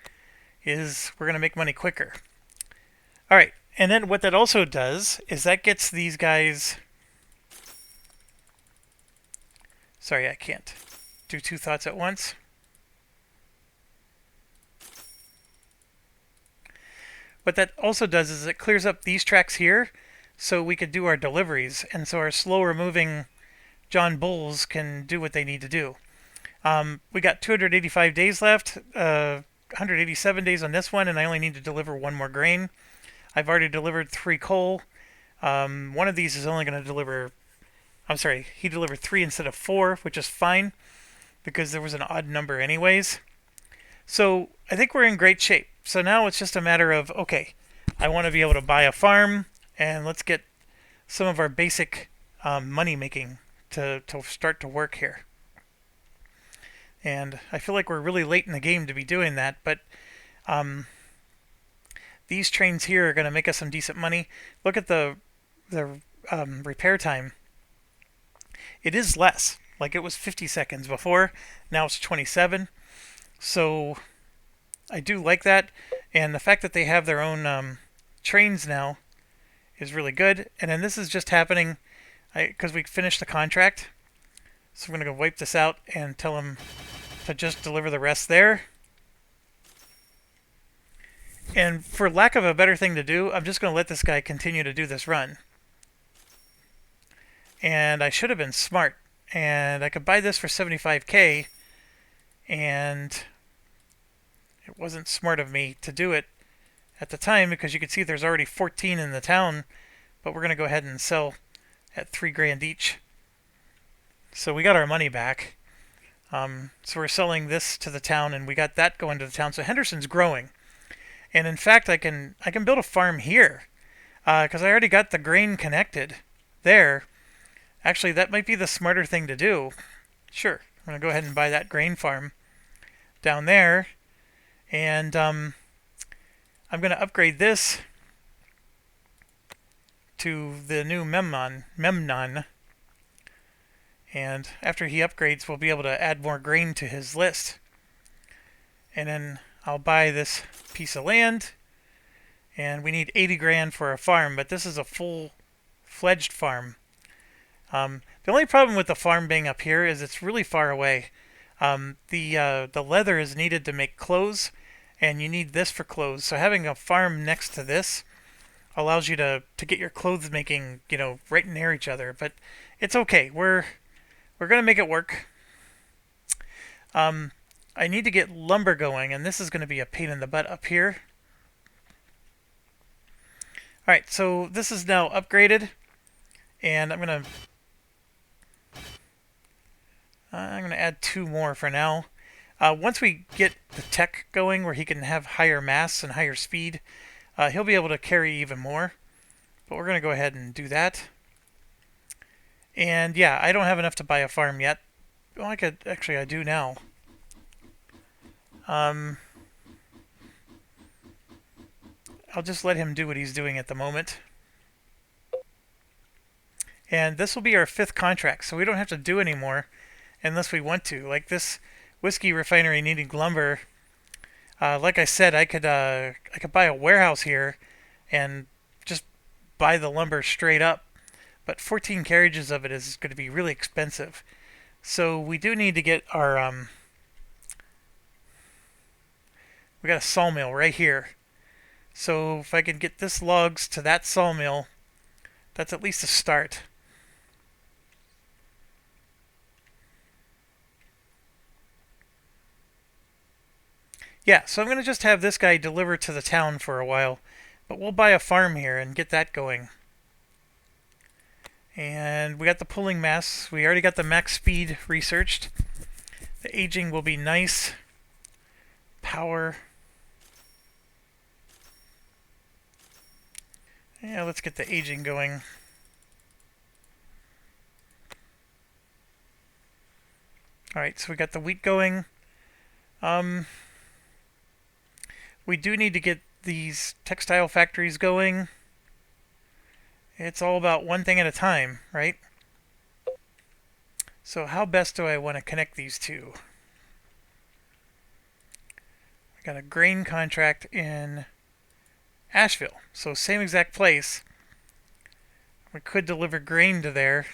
is we're going to make money quicker. All right, and then what that also does is that gets these guys... Sorry, I can't do 2 thoughts at once. What that also does is it clears up these tracks here so we could do our deliveries, and so our slower moving John Bulls can do what they need to do. We got 285 days left, 187 days on this one, and I only need to deliver 1 more grain. I've already delivered 3 coal. One of these is only going to deliver... I'm sorry, he delivered 3 instead of 4, which is fine, because there was an odd number anyways. So I think we're in great shape. So now it's just a matter of, okay, I want to be able to buy a farm, and let's get some of our basic money making to start to work here. And I feel like we're really late in the game to be doing that, but these trains here are going to make us some decent money. Look at the repair time. It is less. Like, it was 50 seconds before. Now it's 27. So I do like that. And the fact that they have their own trains now is really good. And then this is just happening because we finished the contract. So I'm going to go wipe this out and tell them to just deliver the rest there. And for lack of a better thing to do, I'm just going to let this guy continue to do this run. And I should have been smart. And I could buy this for 75k. And it wasn't smart of me to do it at the time, because you can see there's already 14 in the town. But we're going to go ahead and sell at 3 grand each. So we got our money back. So we're selling this to the town, and we got that going to the town. So Henderson's growing. And in fact, I can build a farm here, because I already got the grain connected there. Actually, that might be the smarter thing to do. Sure, I'm going to go ahead and buy that grain farm down there. And I'm going to upgrade this to the new Memnon. And after he upgrades, we'll be able to add more grain to his list. And then I'll buy this piece of land. And we need 80 grand for a farm, but this is a full-fledged farm. The only problem with the farm being up here is it's really far away. The leather is needed to make clothes, and you need this for clothes. So having a farm next to this allows you to get your clothes making, right near each other. But it's okay. We're going to make it work. I need to get lumber going, and this is going to be a pain in the butt up here. Alright, so this is now upgraded, and I'm going to add 2 more for now. Once we get the tech going where he can have higher mass and higher speed, he'll be able to carry even more. But we're going to go ahead and do that. And yeah, I don't have enough to buy a farm yet. Well, I do now. I'll just let him do what he's doing at the moment. And this will be our 5th contract, so we don't have to do any more unless we want to. Like this whiskey refinery needing lumber. Like I said, I could buy a warehouse here and just buy the lumber straight up. But 14 carriages of it is going to be really expensive. So we do need to get our... we got a sawmill right here. So if I can get this logs to that sawmill, that's at least a start. Yeah, so I'm going to just have this guy deliver to the town for a while. But we'll buy a farm here and get that going. And we got the pulling mass. We already got the max speed researched. The aging will be nice. Power. Yeah, let's get the aging going. Alright, so we got the wheat going. We do need to get these textile factories going. It's all about one thing at a time, right? So how best do I want to connect these two? I got a grain contract in Asheville, so same exact place. We could deliver grain to there.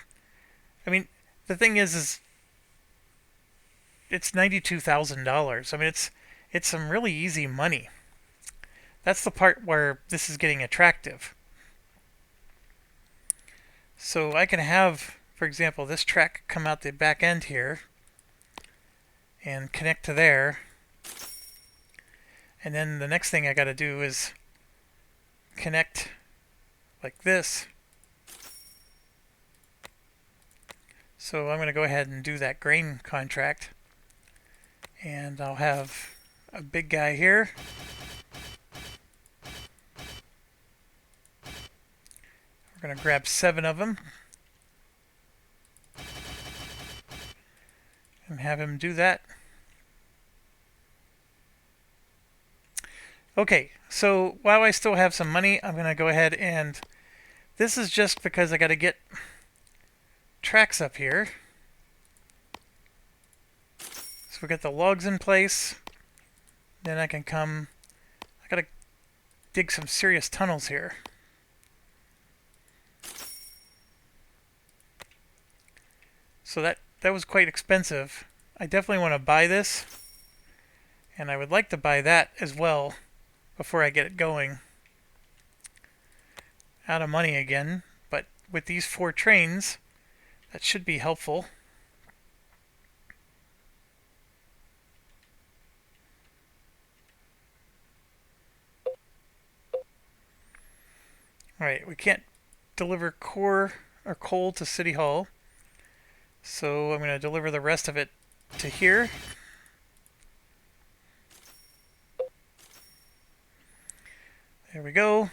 I mean, the thing is it's $92,000. I mean, it's some really easy money. That's the part where this is getting attractive. So I can have, for example, this track come out the back end here and connect to there. And then the next thing I got to do is connect like this. So I'm going to go ahead and do that grain contract. And I'll have a big guy here. We're going to grab 7 of them and have him do that. Okay, so while I still have some money, I'm going to go ahead and this is just because I got to get tracks up here. So we got the logs in place. Then I can come, I got to dig some serious tunnels here. So that was quite expensive. I definitely want to buy this. And I would like to buy that as well before I get it going. Out of money again, but with these 4 trains, that should be helpful. Alright, we can't deliver core or coal to City Hall. So I'm going to deliver the rest of it to here. There we go.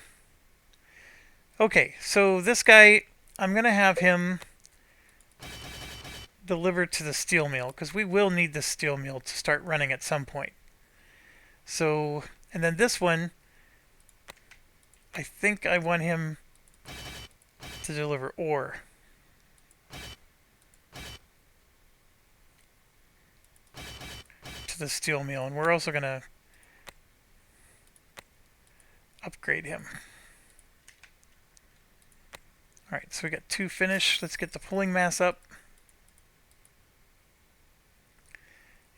Okay, so this guy, I'm going to have him delivered to the steel mill, because we will need the steel mill to start running at some point. So, and then this one, I think I want him to deliver ore. To the steel mill, and we're also going to upgrade him. Alright, so we got 2 finished. Let's get the pulling mass up.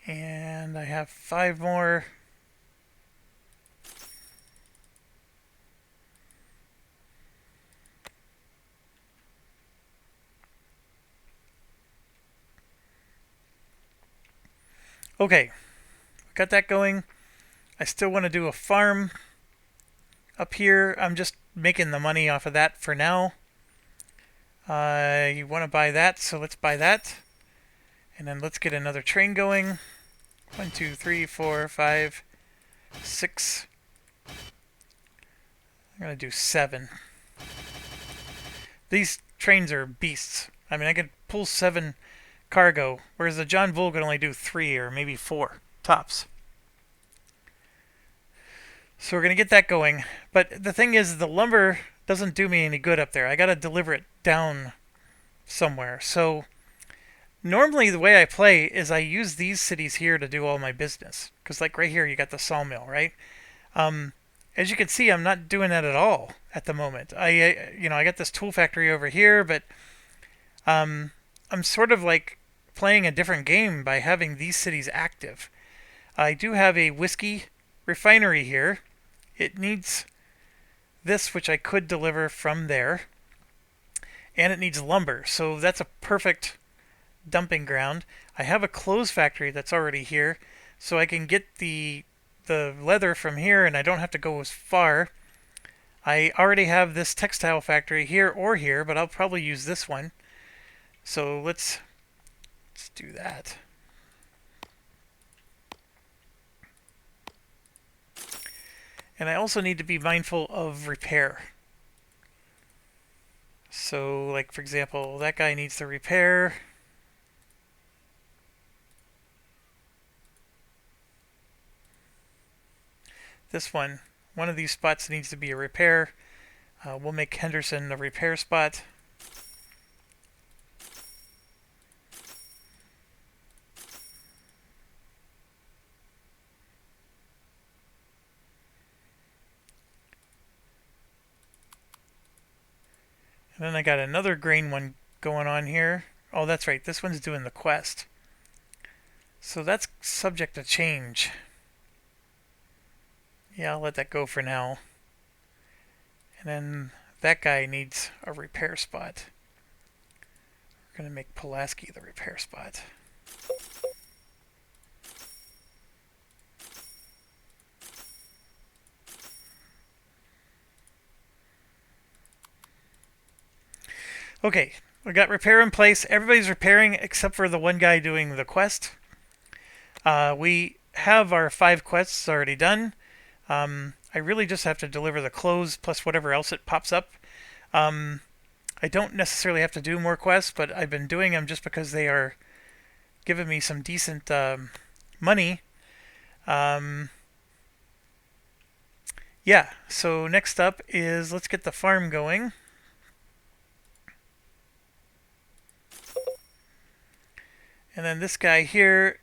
And I have 5 more. Okay, got that going. I still want to do a farm up here. I'm just making the money off of that for now. You want to buy that, so let's buy that. And then let's get another train going. 1, 2, 3, 4, 5, 6. I'm going to do 7. These trains are beasts. I mean, I could pull 7 cargo, whereas the John Bull could only do 3 or maybe 4 tops. So we're going to get that going. But the thing is, the lumber doesn't do me any good up there. I got to deliver it down somewhere. So normally the way I play is I use these cities here to do all my business. Because like right here, you got the sawmill, right? As you can see, I'm not doing that at all at the moment. I got this tool factory over here, but I'm sort of like playing a different game by having these cities active. I do have a whiskey refinery here. It needs this, which I could deliver from there. And it needs lumber, so that's a perfect dumping ground. I have a clothes factory that's already here, so I can get the leather from here and I don't have to go as far. I already have this textile factory here or here, but I'll probably use this one. So let's do that. And I also need to be mindful of repair. So, like for example, that guy needs to repair. This one of these spots needs to be a repair. We'll make Henderson a repair spot. And then I got another grain one going on here. Oh, that's right. This one's doing the quest. So that's subject to change. Yeah, I'll let that go for now. And then that guy needs a repair spot. We're going to make Pulaski the repair spot. Okay, we got repair in place. Everybody's repairing except for the one guy doing the quest. We have our 5 quests already done. I really just have to deliver the clothes plus whatever else it pops up. I don't necessarily have to do more quests, but I've been doing them just because they are giving me some decent money. Yeah, so next up is let's get the farm going. And then this guy here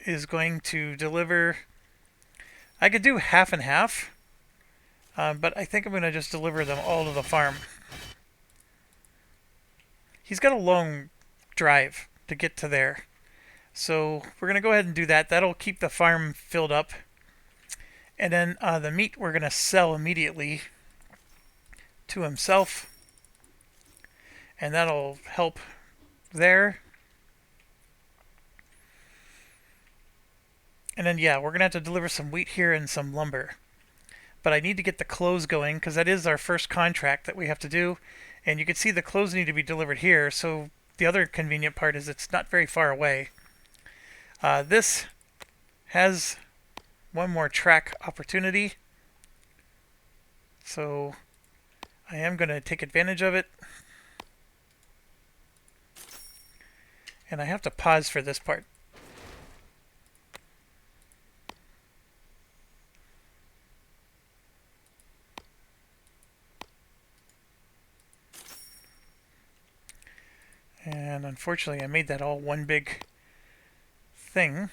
is going to deliver. I could do half and half, but I think I'm going to just deliver them all to the farm. He's got a long drive to get to there. So we're going to go ahead and do that. That'll keep the farm filled up. And then the meat we're going to sell immediately to himself. And that'll help there. And then, yeah, we're going to have to deliver some wheat here and some lumber. But I need to get the clothes going because that is our first contract that we have to do. And you can see the clothes need to be delivered here. So the other convenient part is it's not very far away. This has one more track opportunity. So I am going to take advantage of it. And I have to pause for this part. And unfortunately, I made that all one big thing.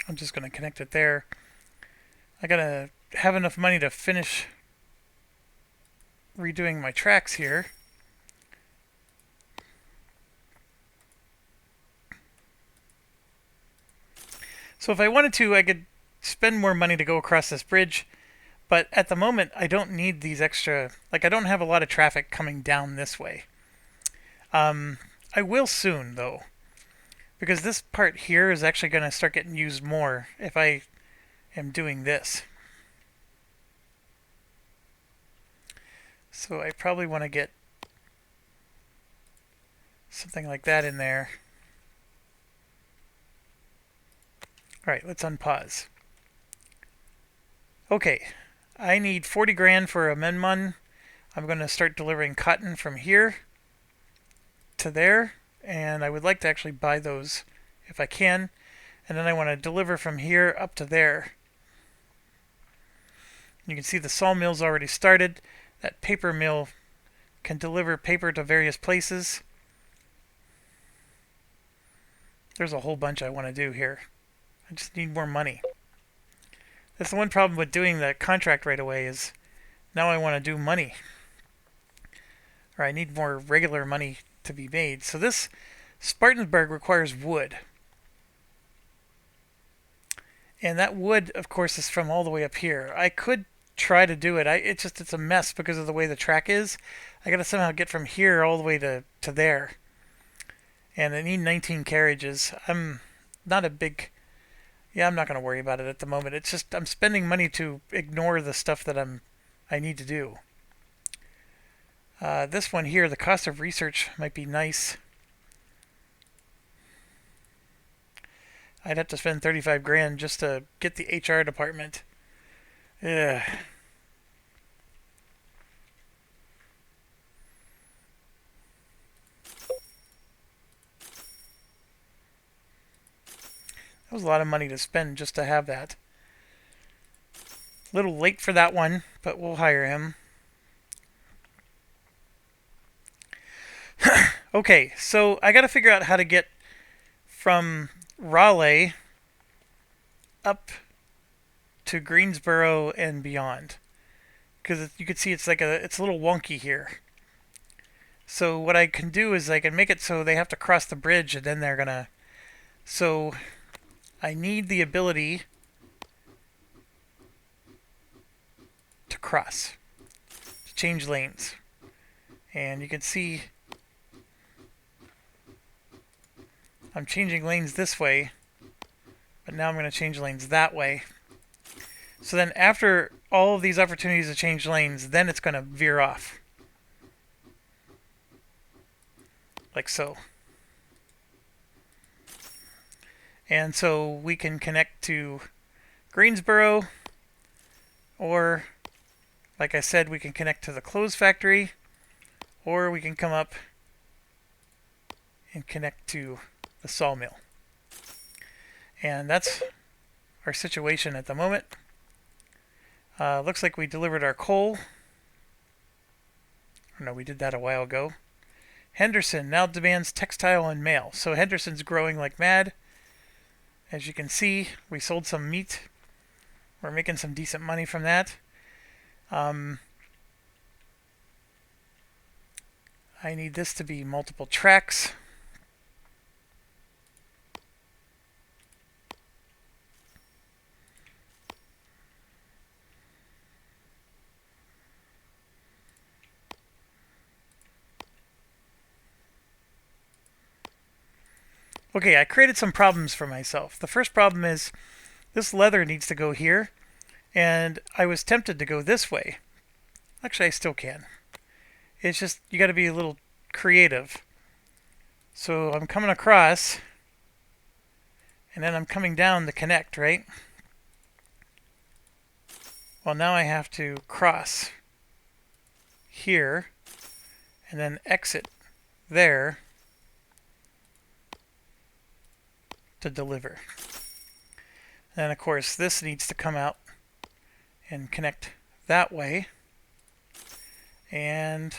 I'm just going to connect it there. I gotta have enough money to finish redoing my tracks here. So if I wanted to, I could spend more money to go across this bridge. But at the moment, I don't need these extra... Like, I don't have a lot of traffic coming down this way. I will soon, though. Because this part here is actually going to start getting used more if I am doing this. So I probably want to get something like that in there. Alright, let's unpause. Okay, I need 40 grand for a Menmon. I'm going to start delivering cotton from here to there. And I would like to actually buy those if I can. And then I want to deliver from here up to there. You can see the sawmill's already started. That paper mill can deliver paper to various places. There's a whole bunch I want to do here. I just need more money. That's the one problem with doing the contract right away is now I want to do money. Or I need more regular money to be made. So this Spartansburg requires wood. And that wood, of course, is from all the way up here. I could try to do it. It's a mess because of the way the track is. I gotta somehow get from here all the way to there. And I need 19 carriages. I'm not a big... Yeah, I'm not going to worry about it at the moment. It's just I'm spending money to ignore the stuff that I need to do. This one here, the cost of research might be nice. I'd have to spend 35 grand just to get the HR department. Ugh. That was a lot of money to spend just to have that. A little late for that one, but we'll hire him. Okay, so I got to figure out how to get from Raleigh up to Greensboro and beyond, because you can see it's a little wonky here. So what I can do is I can make it so they have to cross the bridge and then they're gonna. So I need the ability to cross, to change lanes, and you can see I'm changing lanes this way, but now I'm going to change lanes that way. So then after all of these opportunities to change lanes, then it's going to veer off. Like so. And so we can connect to Greensboro, or, like I said, we can connect to the clothes factory, or we can come up and connect to the sawmill. And that's our situation at the moment. Looks like we delivered our coal. Or no, we did that a while ago. Henderson now demands textile and mail. So Henderson's growing like mad. As you can see, we sold some meat. We're making some decent money from that. I need this to be multiple tracks. Okay, I created some problems for myself. The first problem is this leather needs to go here, and I was tempted to go this way. Actually, I still can. It's just, you got to be a little creative. So I'm coming across, and then I'm coming down to connect, right? Well, now I have to cross here, and then exit there to deliver. And of course this needs to come out and connect that way, and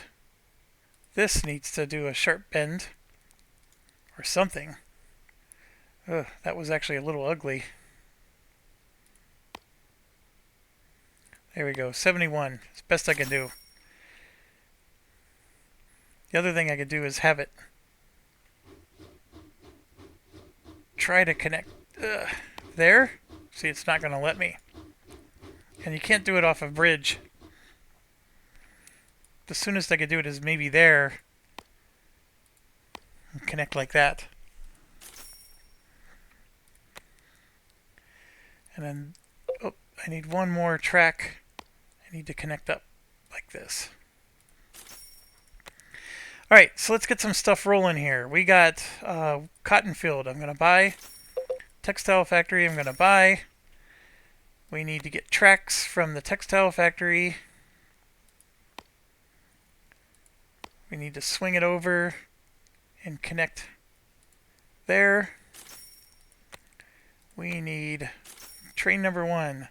this needs to do a sharp bend or something. Ugh, that was actually a little ugly. There we go, 71. It's best I can do. The other thing I could do is have it try to connect there. See, it's not going to let me. And you can't do it off a bridge. The soonest I could do it is maybe there. And connect like that. And then, oh, I need one more track. I need to connect up like this. Alright, so let's get some stuff rolling here. We got cotton field I'm going to buy. Textile factory I'm going to buy. We need to get tracks from the textile factory. We need to swing it over and connect there. We need train number 1.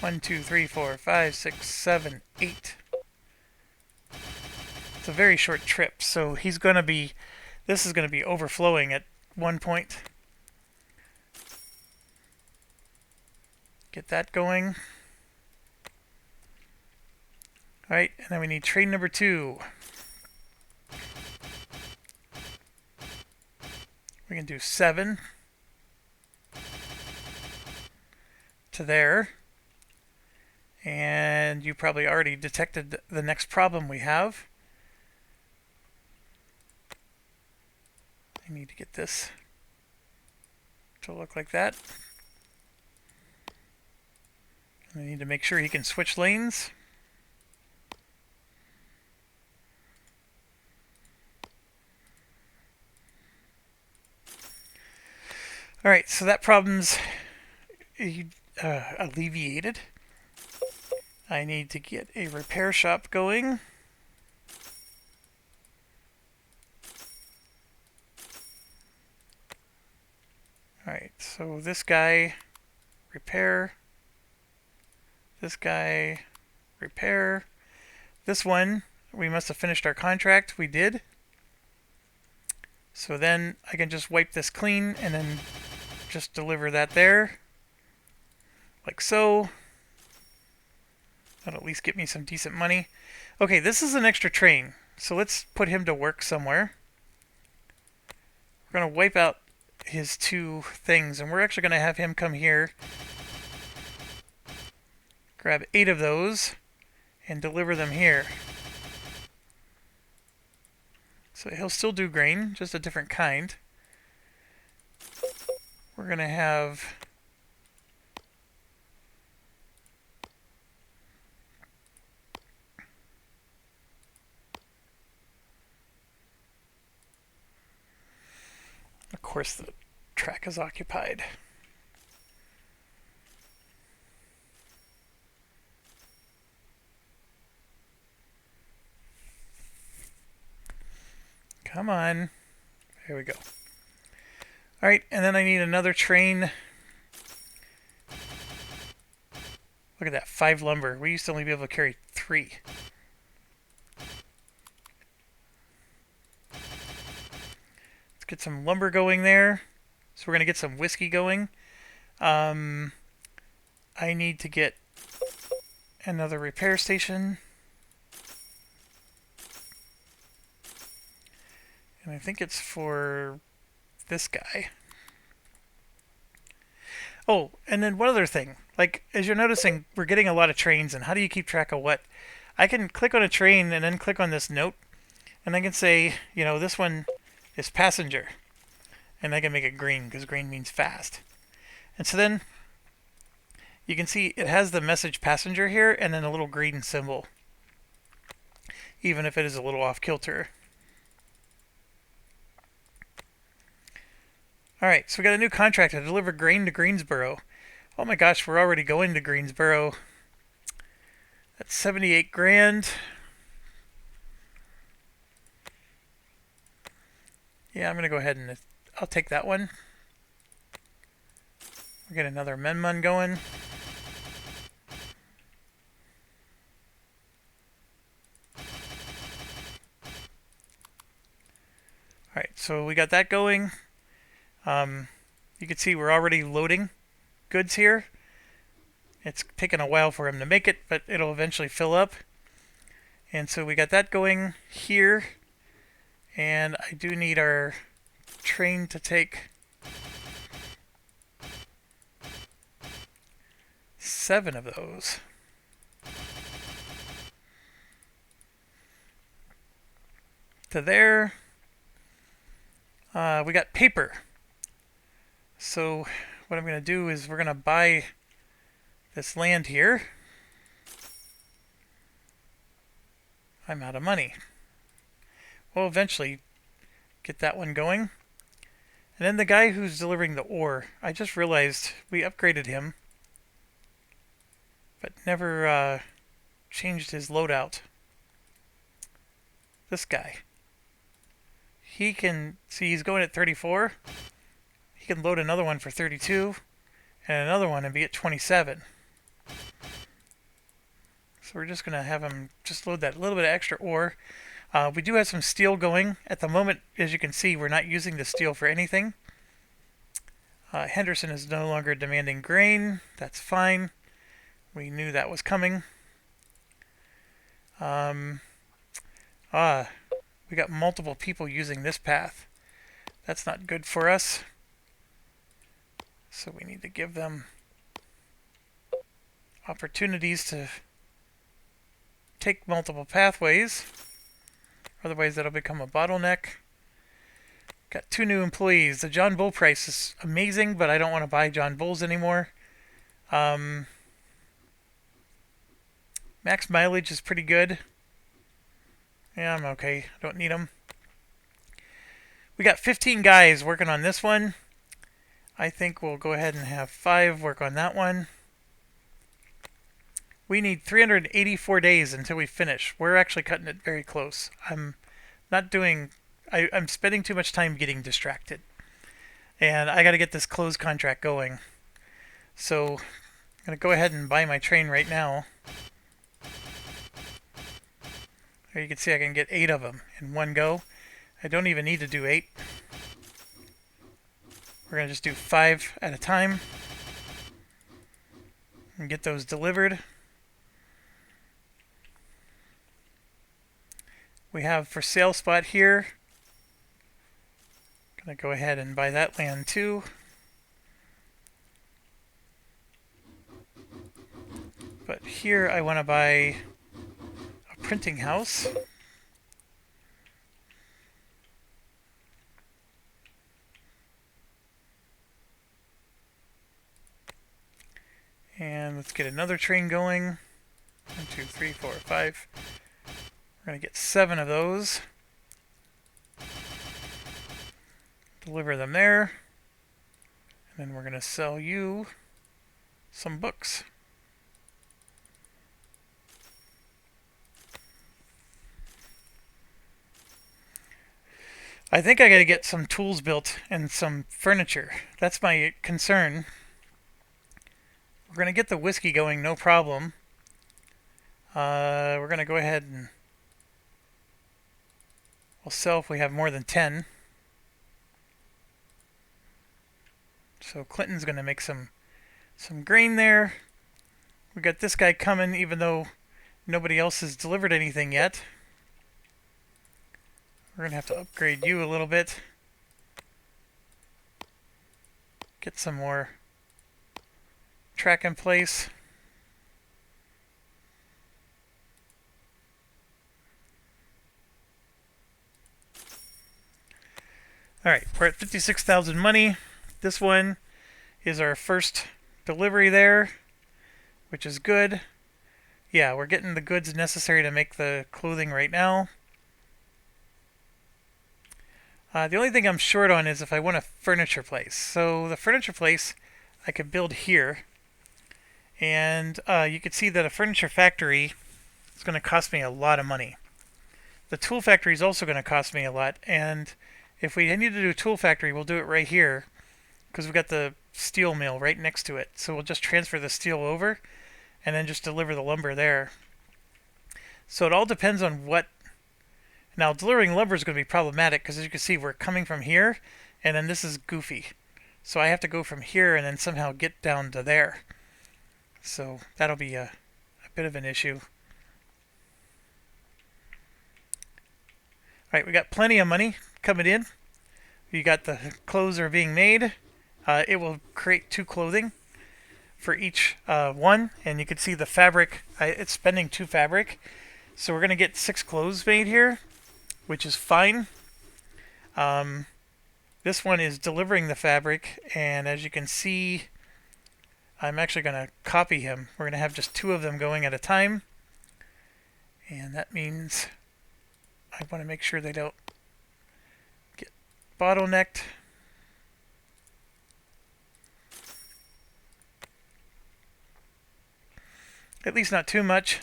1, 2, 3, 4, 5, 6, 7, 8. It's a very short trip, so this is going to be overflowing at one point. Get that going. Alright, and then we need train number 2. We can do 7 to there. And you probably already detected the next problem we have. I need to get this to look like that. I need to make sure he can switch lanes. Alright, so that problem's alleviated. I need to get a repair shop going. Alright, so this guy, repair. This guy, repair. This one, we must have finished our contract. We did. So then I can just wipe this clean and then just deliver that there. Like so. That'll at least get me some decent money. Okay, this is an extra train. So let's put him to work somewhere. We're going to wipe out his 2 things, and we're actually going to have him come here, grab 8 of those, and deliver them here. So he'll still do grain, just a different kind. We're going to have of course the track is occupied. Come on. There we go. Alright, and then I need another train. Look at that, 5 lumber. We used to only be able to carry 3. Let's get some lumber going there. So we're going to get some whiskey going. I need to get another repair station. And I think it's for this guy. Oh, and then one other thing. Like, as you're noticing, we're getting a lot of trains, and how do you keep track of what? I can click on a train and then click on this note, and I can say, you know, this one is passenger. And I can make it green, because green means fast. And so then, you can see it has the message passenger here, and then a little green symbol. Even if it is a little off kilter. Alright, so we got a new contract to deliver grain to Greensboro. Oh my gosh, we're already going to Greensboro. That's 78 grand. Yeah, I'm going to go ahead and I'll take that one. We'll get another Menmun going. Alright, so we got that going. You can see we're already loading goods here. It's taken a while for him to make it, but it'll eventually fill up. And so we got that going here. And I do need our train to take 7 of those. To there. We got paper. So what I'm going to do is we're going to buy this land here. I'm out of money. We'll eventually get that one going. And then the guy who's delivering the ore, I just realized we upgraded him, but never changed his loadout. This guy. He can, see he's going at 34. He can load another one for 32 and another one and be at 27. So we're just going to have him just load that little bit of extra ore. We do have some steel going. At the moment, as you can see, we're not using the steel for anything. Henderson is no longer demanding grain. That's fine. We knew that was coming. We got multiple people using this path. That's not good for us. So we need to give them opportunities to take multiple pathways. Otherwise that'll become a bottleneck. Got 2 new employees. The John Bull price is amazing, but I don't want to buy John Bulls anymore. Max mileage is pretty good. Yeah, I'm okay. Don't need them. We got 15 guys working on this one. I think we'll go ahead and have 5 work on that one. We need 384 days until we finish. We're actually cutting it very close. I'm spending too much time getting distracted. And I got to get this close contract going. So I'm going to go ahead and buy my train right now. Here you can see I can get 8 of them in one go. I don't even need to do 8. We're going to just do 5 at a time and get those delivered. We have for sale spot here. Gonna go ahead and buy that land too. But here I want to buy a printing house. And let's get another train going. 1, 2, 3, 4, 5. We're going to get 7 of those. Deliver them there. And then we're going to sell you some books. I think I got to get some tools built and some furniture. That's my concern. We're going to get the whiskey going, no problem. We're going to go ahead and we'll sell if we have more than 10. So Clinton's going to make some grain there. We got this guy coming even though nobody else has delivered anything yet. We're going to have to upgrade you a little bit. Get some more track in place. Alright, we're at 56,000 money. This one is our first delivery there, which is good. Yeah, we're getting the goods necessary to make the clothing right now. The only thing I'm short on is if I want a furniture place. So the furniture place I could build here. And you can see that a furniture factory is going to cost me a lot of money. The tool factory is also going to cost me a lot. And if we need to do a tool factory, we'll do it right here. Because we've got the steel mill right next to it. So we'll just transfer the steel over and then just deliver the lumber there. So it all depends on what... Now, delivering lumber is going to be problematic because as you can see, we're coming from here and then this is goofy. So I have to go from here and then somehow get down to there. So that'll be a bit of an issue. Alright, we got plenty of money coming in. You got the clothes are being made. It will create 2 clothing for each one, and you can see the fabric. It's spending 2 fabric, so we're going to get 6 clothes made here, which is fine. This one is delivering the fabric, and as you can see, I'm actually going to copy him. We're going to have just 2 of them going at a time, and that means I want to make sure they don't get bottlenecked. At least not too much.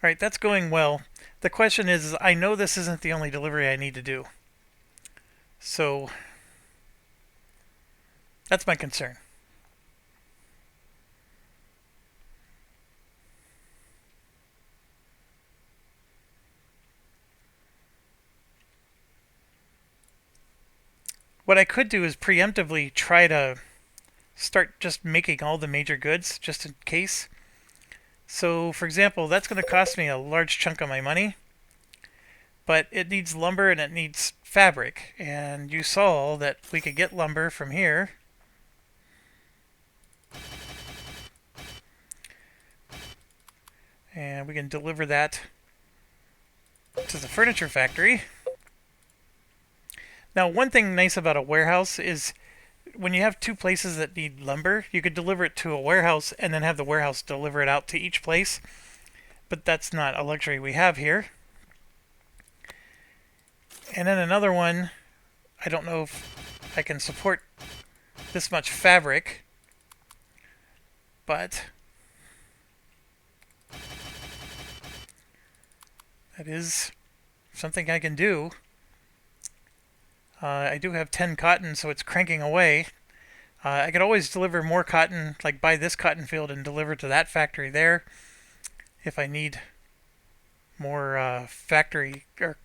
Alright, that's going well. The question is, I know this isn't the only delivery I need to do. So, that's my concern. What I could do is preemptively try to start just making all the major goods just in case. So for example, that's going to cost me a large chunk of my money, but it needs lumber and it needs fabric, and you saw that we could get lumber from here. And we can deliver that to the furniture factory. Now, one thing nice about a warehouse is when you have two places that need lumber, you could deliver it to a warehouse and then have the warehouse deliver it out to each place. But that's not a luxury we have here. And then another one, I don't know if I can support this much fabric, but that is something I can do. I do have 10 cotton, so it's cranking away. I could always deliver more cotton, like buy this cotton field and deliver to that factory there if I need more factory or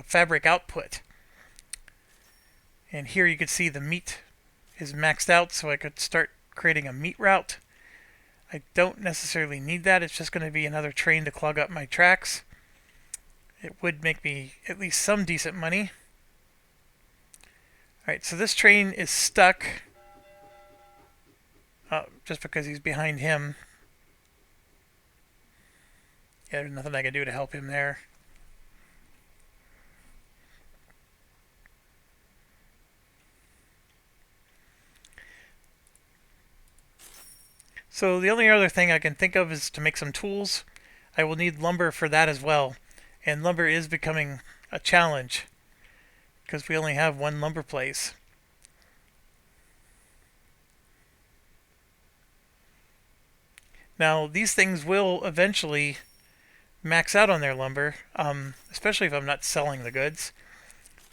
fabric output. And here you can see the meat is maxed out, so I could start creating a meat route. I don't necessarily need that. It's just going to be another train to clog up my tracks. It would make me at least some decent money. Alright, so this train is stuck. Just because he's behind him. Yeah, there's nothing I can do to help him there. So the only other thing I can think of is to make some tools. I will need lumber for that as well. And lumber is becoming a challenge because we only have one lumber place. Now, these things will eventually max out on their lumber, especially if I'm not selling the goods.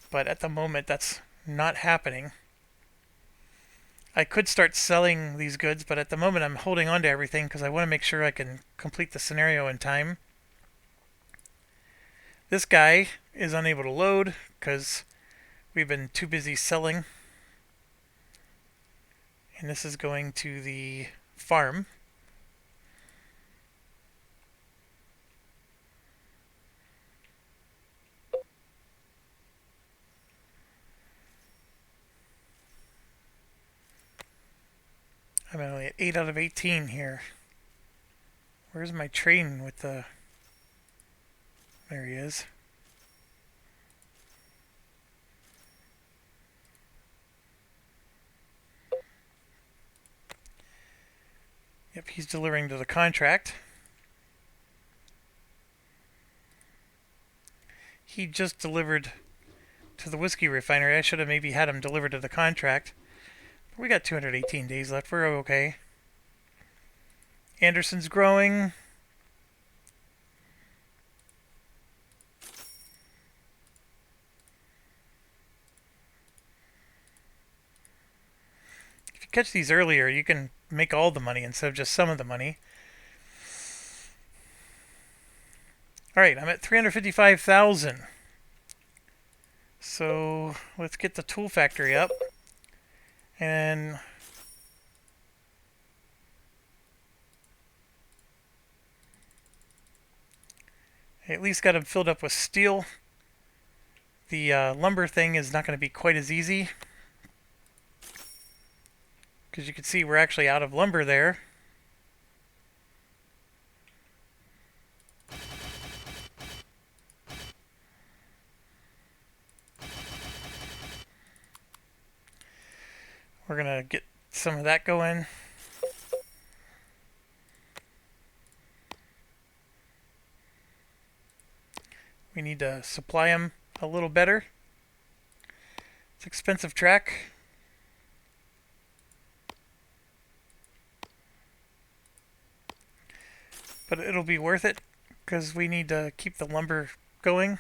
But at the moment, that's not happening. I could start selling these goods, but at the moment I'm holding on to everything because I want to make sure I can complete the scenario in time. This guy is unable to load because we've been too busy selling. And this is going to the farm. I'm only at 8 out of 18 here. Where's my train with the... There he is. Yep, he's delivering to the contract. He just delivered to the whiskey refinery. I should have maybe had him delivered to the contract. We got 218 days left. We're okay. Anderson's growing. If you catch these earlier, you can make all the money instead of just some of the money. Alright, I'm at 355,000. So let's get the tool factory up. And I at least got them filled up with steel. The lumber thing is not going to be quite as easy because you can see we're actually out of lumber there. We're going to get some of that going. We need to supply them a little better. It's an expensive track. But it'll be worth it because we need to keep the lumber going.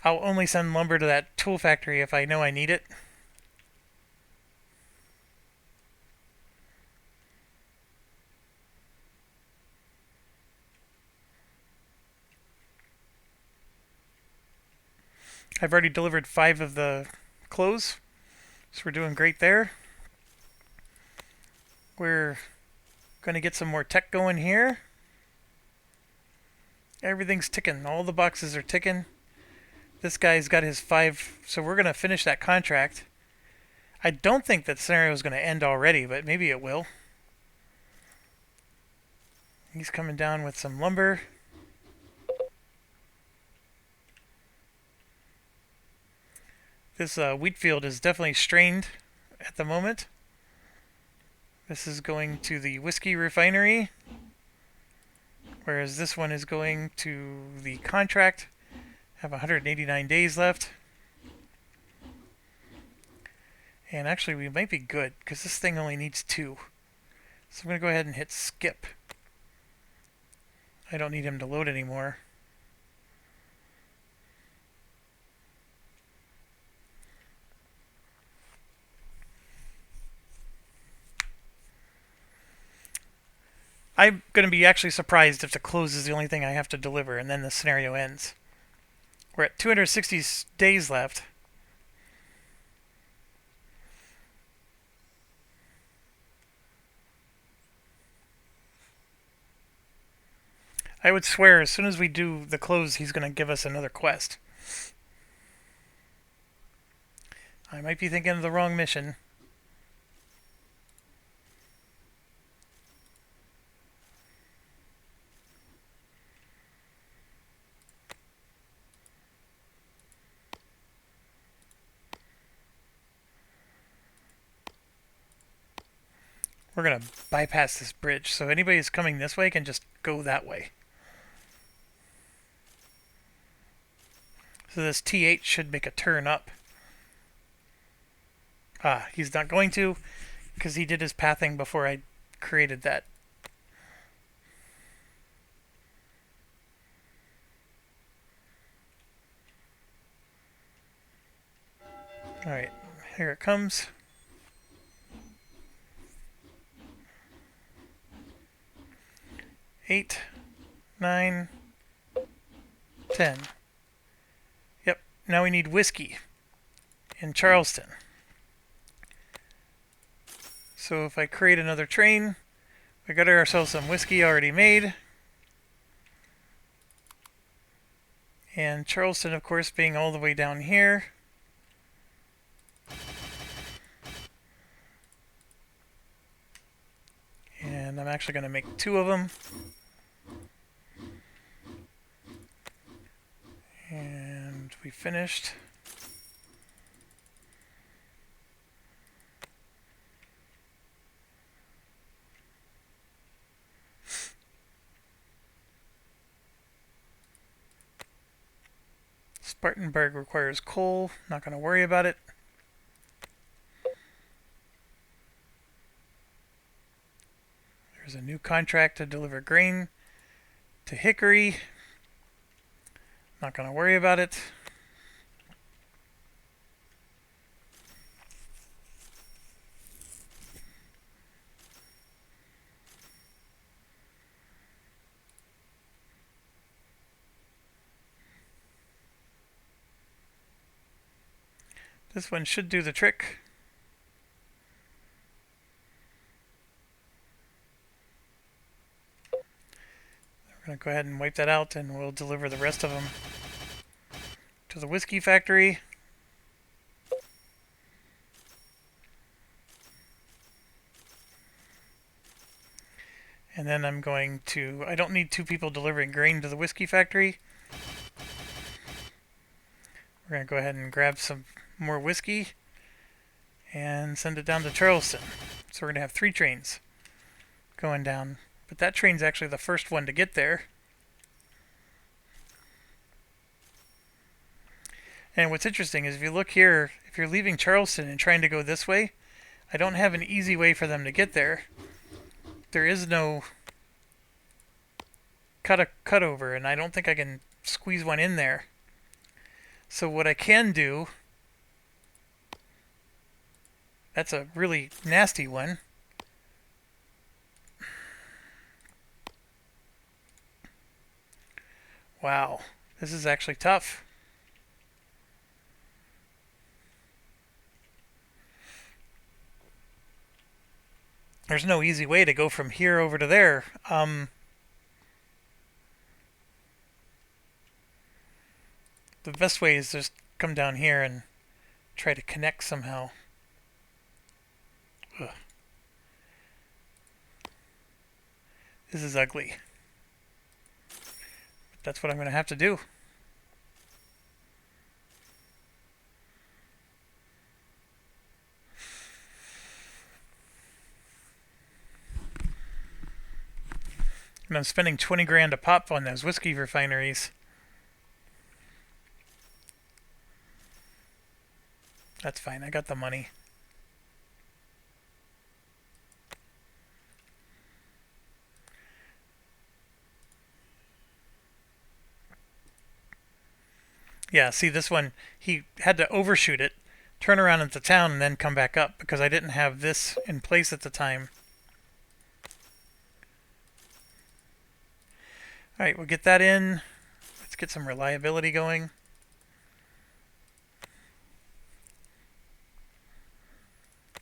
I'll only send lumber to that tool factory if I know I need it. I've already delivered 5 of the clothes, so we're doing great there. We're going to get some more tech going here. Everything's ticking. All the boxes are ticking. This guy's got his 5, so we're going to finish that contract. I don't think that scenario is going to end already, but maybe it will. He's coming down with some lumber. This wheat field is definitely strained at the moment. This is going to the whiskey refinery, whereas this one is going to the contract. Have 189 days left. And actually we might be good, because this thing only needs 2. So I'm going to go ahead and hit skip. I don't need him to load anymore. I'm going to be actually surprised if the close is the only thing I have to deliver, and then the scenario ends. We're at 260 days left. I would swear as soon as we do the close, he's going to give us another quest. I might be thinking of the wrong mission. We're going to bypass this bridge, so anybody who's coming this way can just go that way. So this T8 should make a turn up. Ah, he's not going to, because he did his pathing before I created that. Alright, here it comes. Eight, 9, 10. Yep, now we need whiskey in Charleston. So if I create another train, we got ourselves some whiskey already made. And Charleston, of course, being all the way down here. And I'm actually going to make 2 of them. And we finished. Spartanburg requires coal. Not going to worry about it. There's a new contract to deliver grain to Hickory. Not going to worry about it. This one should do the trick. We're going to go ahead and wipe that out, and we'll deliver the rest of them to the whiskey factory. And then I'm going to... I don't need 2 people delivering grain to the whiskey factory. We're going to go ahead and grab some more whiskey and send it down to Charleston. So we're going to have 3 trains going down. But that train's actually the first one to get there. And what's interesting is if you look here, if you're leaving Charleston and trying to go this way, I don't have an easy way for them to get there. There is no cutover, and I don't think I can squeeze one in there. So what I can do, that's a really nasty one. Wow, this is actually tough. There's no easy way to go from here over to there. The best way is just come down here and try to connect somehow. Ugh. This is ugly. But that's what I'm going to have to do. And I'm spending 20 grand a pop on those whiskey refineries. That's fine, I got the money. Yeah, see this one, he had to overshoot it, turn around at the town, and then come back up because I didn't have this in place at the time. Alright, we'll get that in. Let's get some reliability going.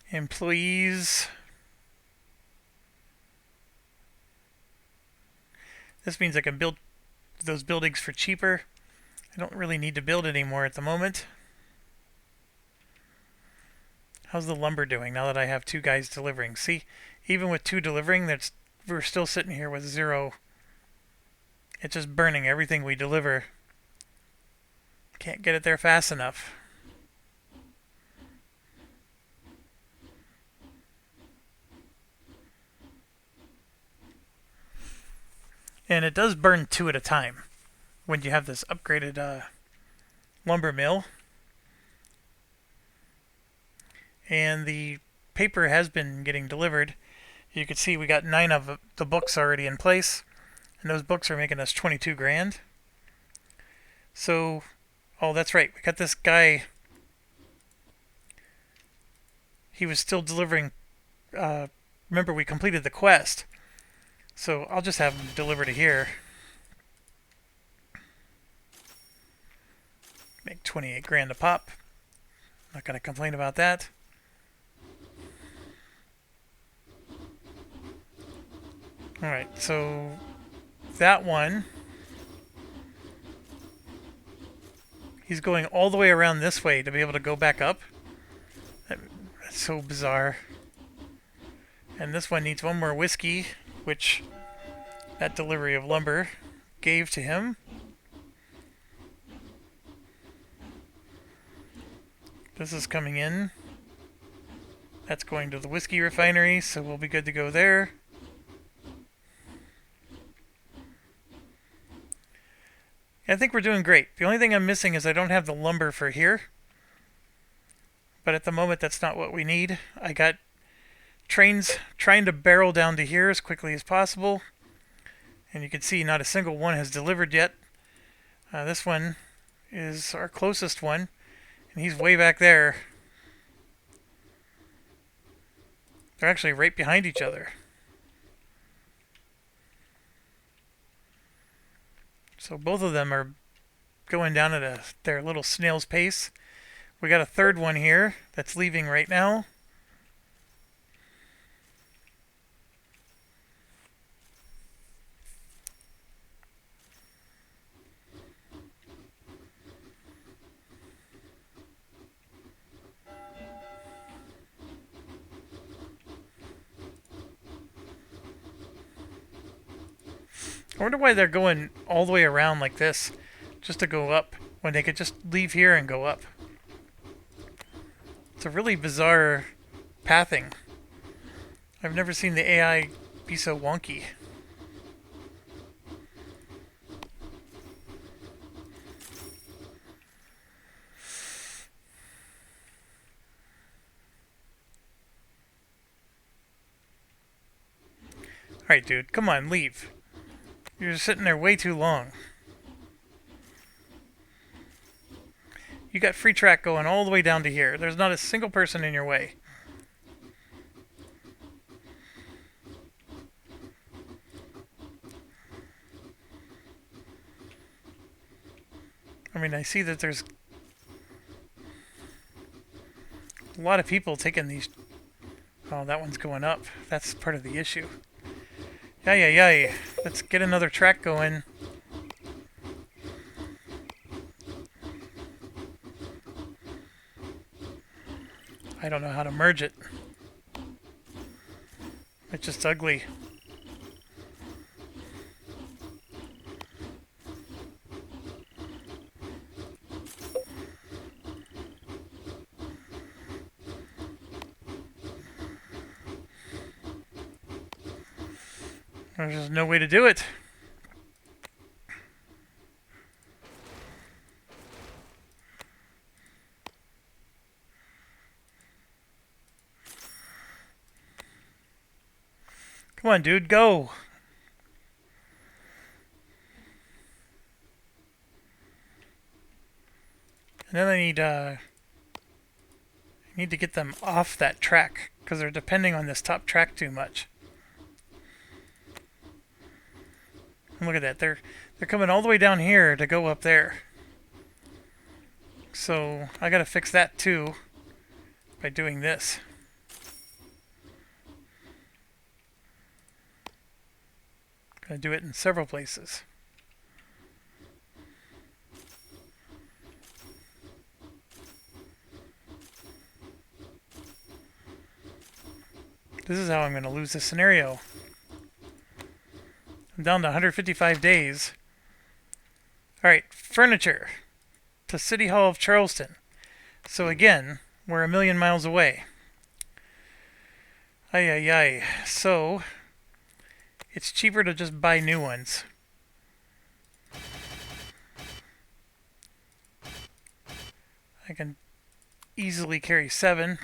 Employees. This means I can build those buildings for cheaper. I don't really need to build anymore at the moment. How's the lumber doing now that I have 2 guys delivering? See, even with 2 delivering, we're still sitting here with 0. It's just burning everything we deliver. Can't get it there fast enough. And it does burn 2 at a time when you have this upgraded lumber mill. And the paper has been getting delivered. You can see we got 9 of the books already in place, and those books are making us 22 grand. So, oh, that's right, we got this guy. He was still delivering. Remember, we completed the quest, so I'll just have him deliver to here. Make 28 grand a pop. Not gonna complain about that. Alright, so that one, he's going all the way around this way to be able to go back up. That's so bizarre. And this one needs 1 more whiskey, which that delivery of lumber gave to him. This is coming in. That's going to the whiskey refinery, so we'll be good to go there. I think we're doing great. The only thing I'm missing is I don't have the lumber for here. But at the moment, that's not what we need. I got trains trying to barrel down to here as quickly as possible. And you can see not a single one has delivered yet. This one is our closest one. And he's way back there. They're actually right behind each other. So both of them are going down at their little snail's pace. We got a third one here that's leaving right now. I wonder why they're going all the way around like this just to go up when they could just leave here and go up. It's a really bizarre pathing. I've never seen the AI be so wonky. Alright, dude, come on, leave. You're sitting there way too long. You got free track going all the way down to here. There's not a single person in your way. I mean, I see that there's a lot of people taking these. Oh, that one's going up. That's part of the issue. Yay. Let's get another track going. I don't know how to merge it. It's just ugly. There's just no way to do it. Come on, dude, go! And then I need to get them off that track, because they're depending on this top track too much. And look at that, they're coming all the way down here to go up there. So I gotta fix that too by doing this. Gonna do it in several places. This is how I'm gonna lose this scenario. I'm down to 155 days. Alright, furniture to City Hall of Charleston. So again, we're 1,000,000 miles away. Ay ay ay. So it's cheaper to just buy new ones. I can easily carry 7.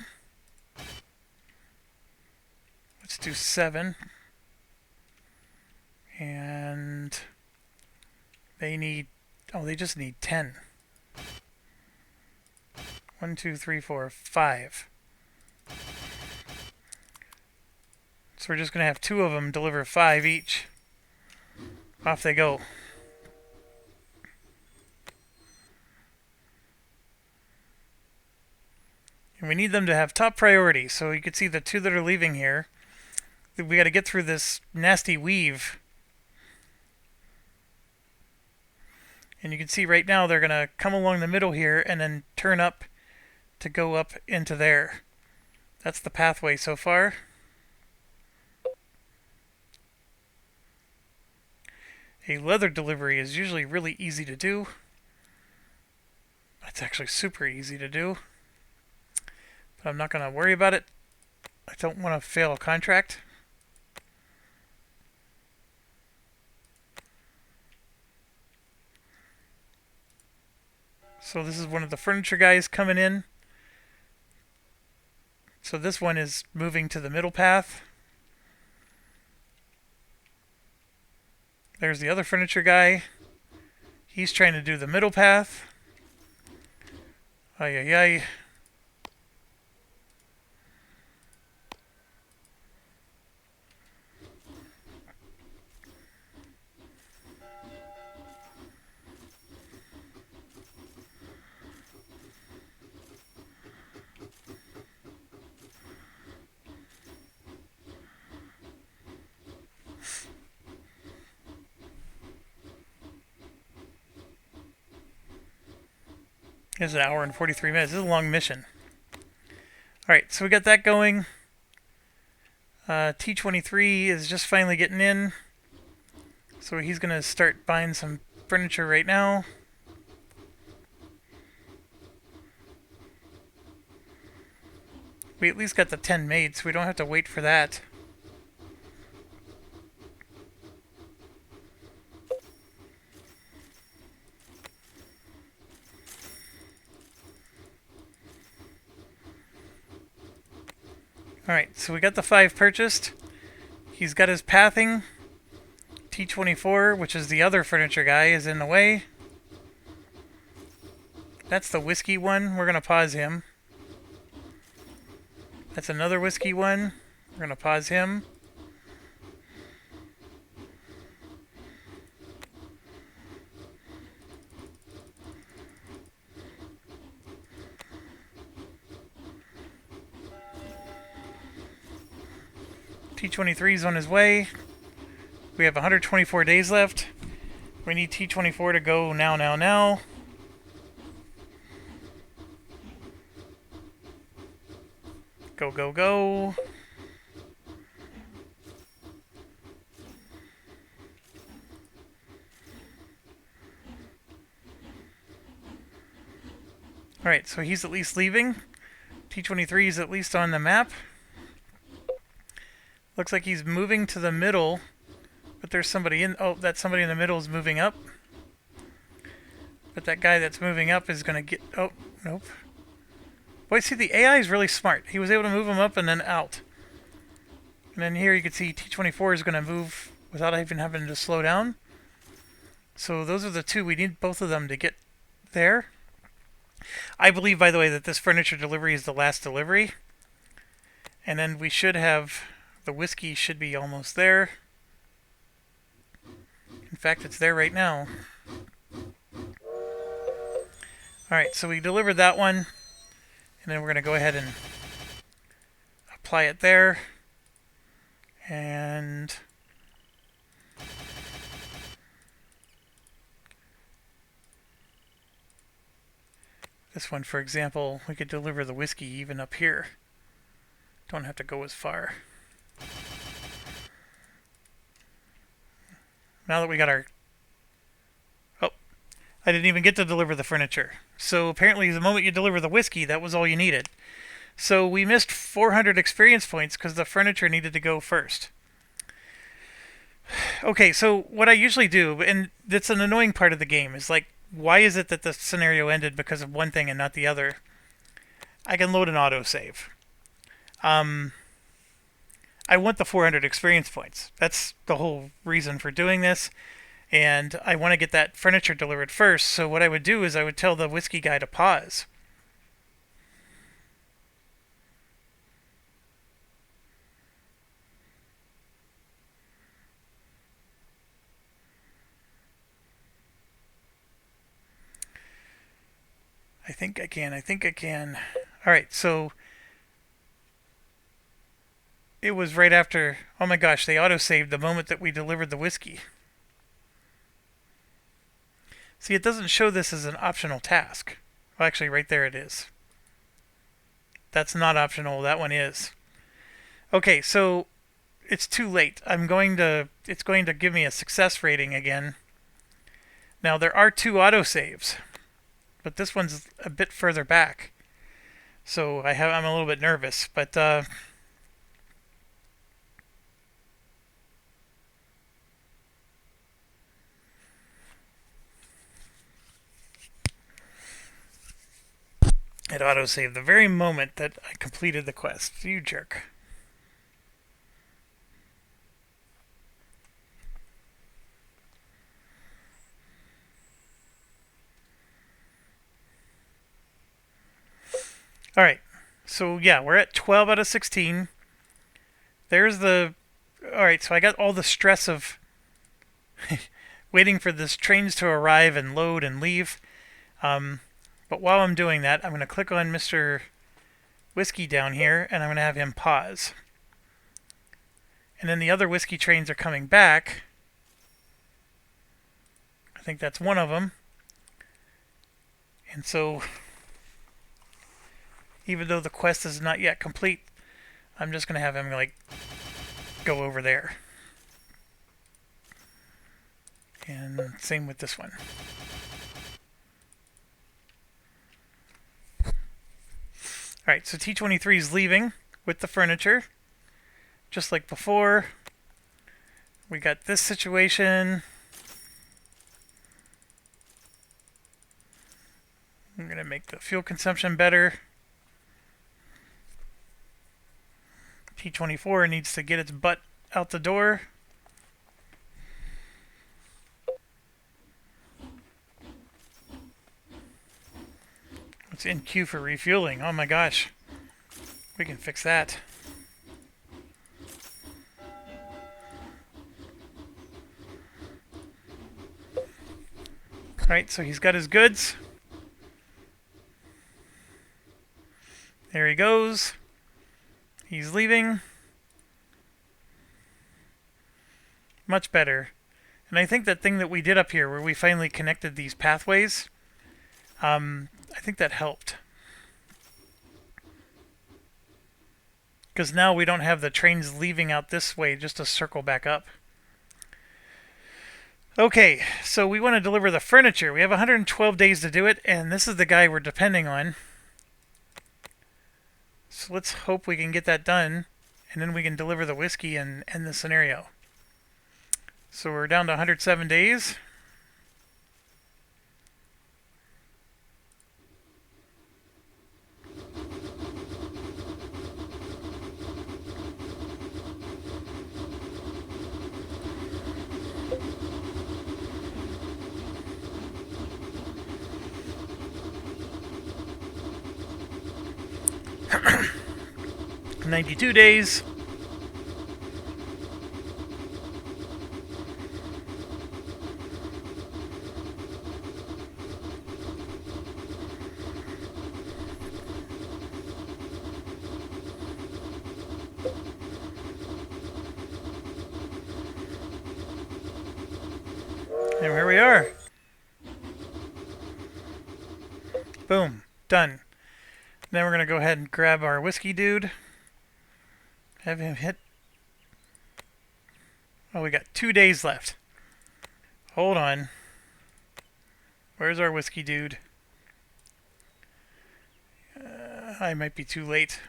Let's do 7. And they need, oh, they just need 10. 1, 2, 3, 4, 5. So we're just going to have 2 of them deliver 5 each. Off they go. And we need them to have top priority. So you can see the 2 that are leaving here. We got to get through this nasty weave. And you can see right now they're going to come along the middle here and then turn up to go up into there. That's the pathway so far. A leather delivery is usually really easy to do. It's actually super easy to do. But I'm not going to worry about it. I don't want to fail a contract. So this is one of the furniture guys coming in. So this one is moving to the middle path. There's the other furniture guy. He's trying to do the middle path. Ay ay ay. It's an hour and 43 minutes. This is a long mission. Alright, so we got that going. T23 is just finally getting in. So he's going to start buying some furniture right now. We at least got the 10 made, so we don't have to wait for that. Alright, so we got the 5 purchased. He's got his pathing. T24, which is the other furniture guy, is in the way. That's the whiskey one. We're going to pause him. That's another whiskey one. We're going to pause him. T23 is on his way. We have 124 days left. We need T24 to go now. Go, go, go. Alright, so he's at least leaving. T23 is at least on the map. Looks like he's moving to the middle But there's somebody in... Oh, that somebody in the middle is moving up. But that guy that's moving up is going to get... Oh, nope. Boy, see, the AI is really smart. He was able to move him up and then out. And then here you can see T-24 is going to move without even having to slow down. So those are the two. We need both of them to get there. I believe, by the way, that this furniture delivery is the last delivery. And then we should have... The whiskey should be almost there. In fact, it's there right now. Alright, so we delivered that one. And then we're going to go ahead and apply it there. And... this one, for example, we could deliver the whiskey even up here. Don't have to go as far. Now that we got our... Oh, I didn't even get to deliver the furniture. So apparently the moment you deliver the whiskey, that was all you needed. So we missed 400 experience points because the furniture needed to go first. Okay, so what I usually do, and that's an annoying part of the game, is like, why is it that the scenario ended because of one thing and not the other? I can load an autosave. I want the 400 experience points. That's the whole reason for doing this. And I want to get that furniture delivered first. So what I would do is I would tell the whiskey guy to pause. I think I can. Alright, so... it was right after... Oh my gosh, they autosaved the moment that we delivered the whiskey. See, it doesn't show this as an optional task. Well, actually, right there it is. That's not optional. That one is. Okay, so it's too late. It's going to give me a success rating again. Now, there are 2 autosaves, but this one's a bit further back. So I'm a little bit nervous, but... it autosaved the very moment that I completed the quest. You jerk. Alright, so yeah, we're at 12 out of 16. There's the... Alright, so I got all the stress of waiting for this trains to arrive and load and leave. But while I'm doing that, I'm going to click on Mr. Whiskey down here, and I'm going to have him pause. And then the other whiskey trains are coming back. I think that's one of them. And so, even though the quest is not yet complete, I'm just going to have him, like, go over there. And same with this one. Alright, so T-23 is leaving with the furniture, just like before. We got this situation. I'm going to make the fuel consumption better. T-24 needs to get its butt out the door. It's in queue for refueling. Oh my gosh. We can fix that. Alright, so he's got his goods. There he goes. He's leaving. Much better. And I think that thing that we did up here where we finally connected these pathways, I think that helped. Because now we don't have the trains leaving out this way just to circle back up. Okay, so we want to deliver the furniture. We have 112 days to do it, and this is the guy we're depending on. So let's hope we can get that done, and then we can deliver the whiskey and end the scenario. So we're down to 107 days. $92 days. And here we are. Boom. Done. Then we're going to go ahead and grab our whiskey dude. Have him hit. Oh, we got 2 days left. Hold on. Where's our whiskey dude? I might be too late.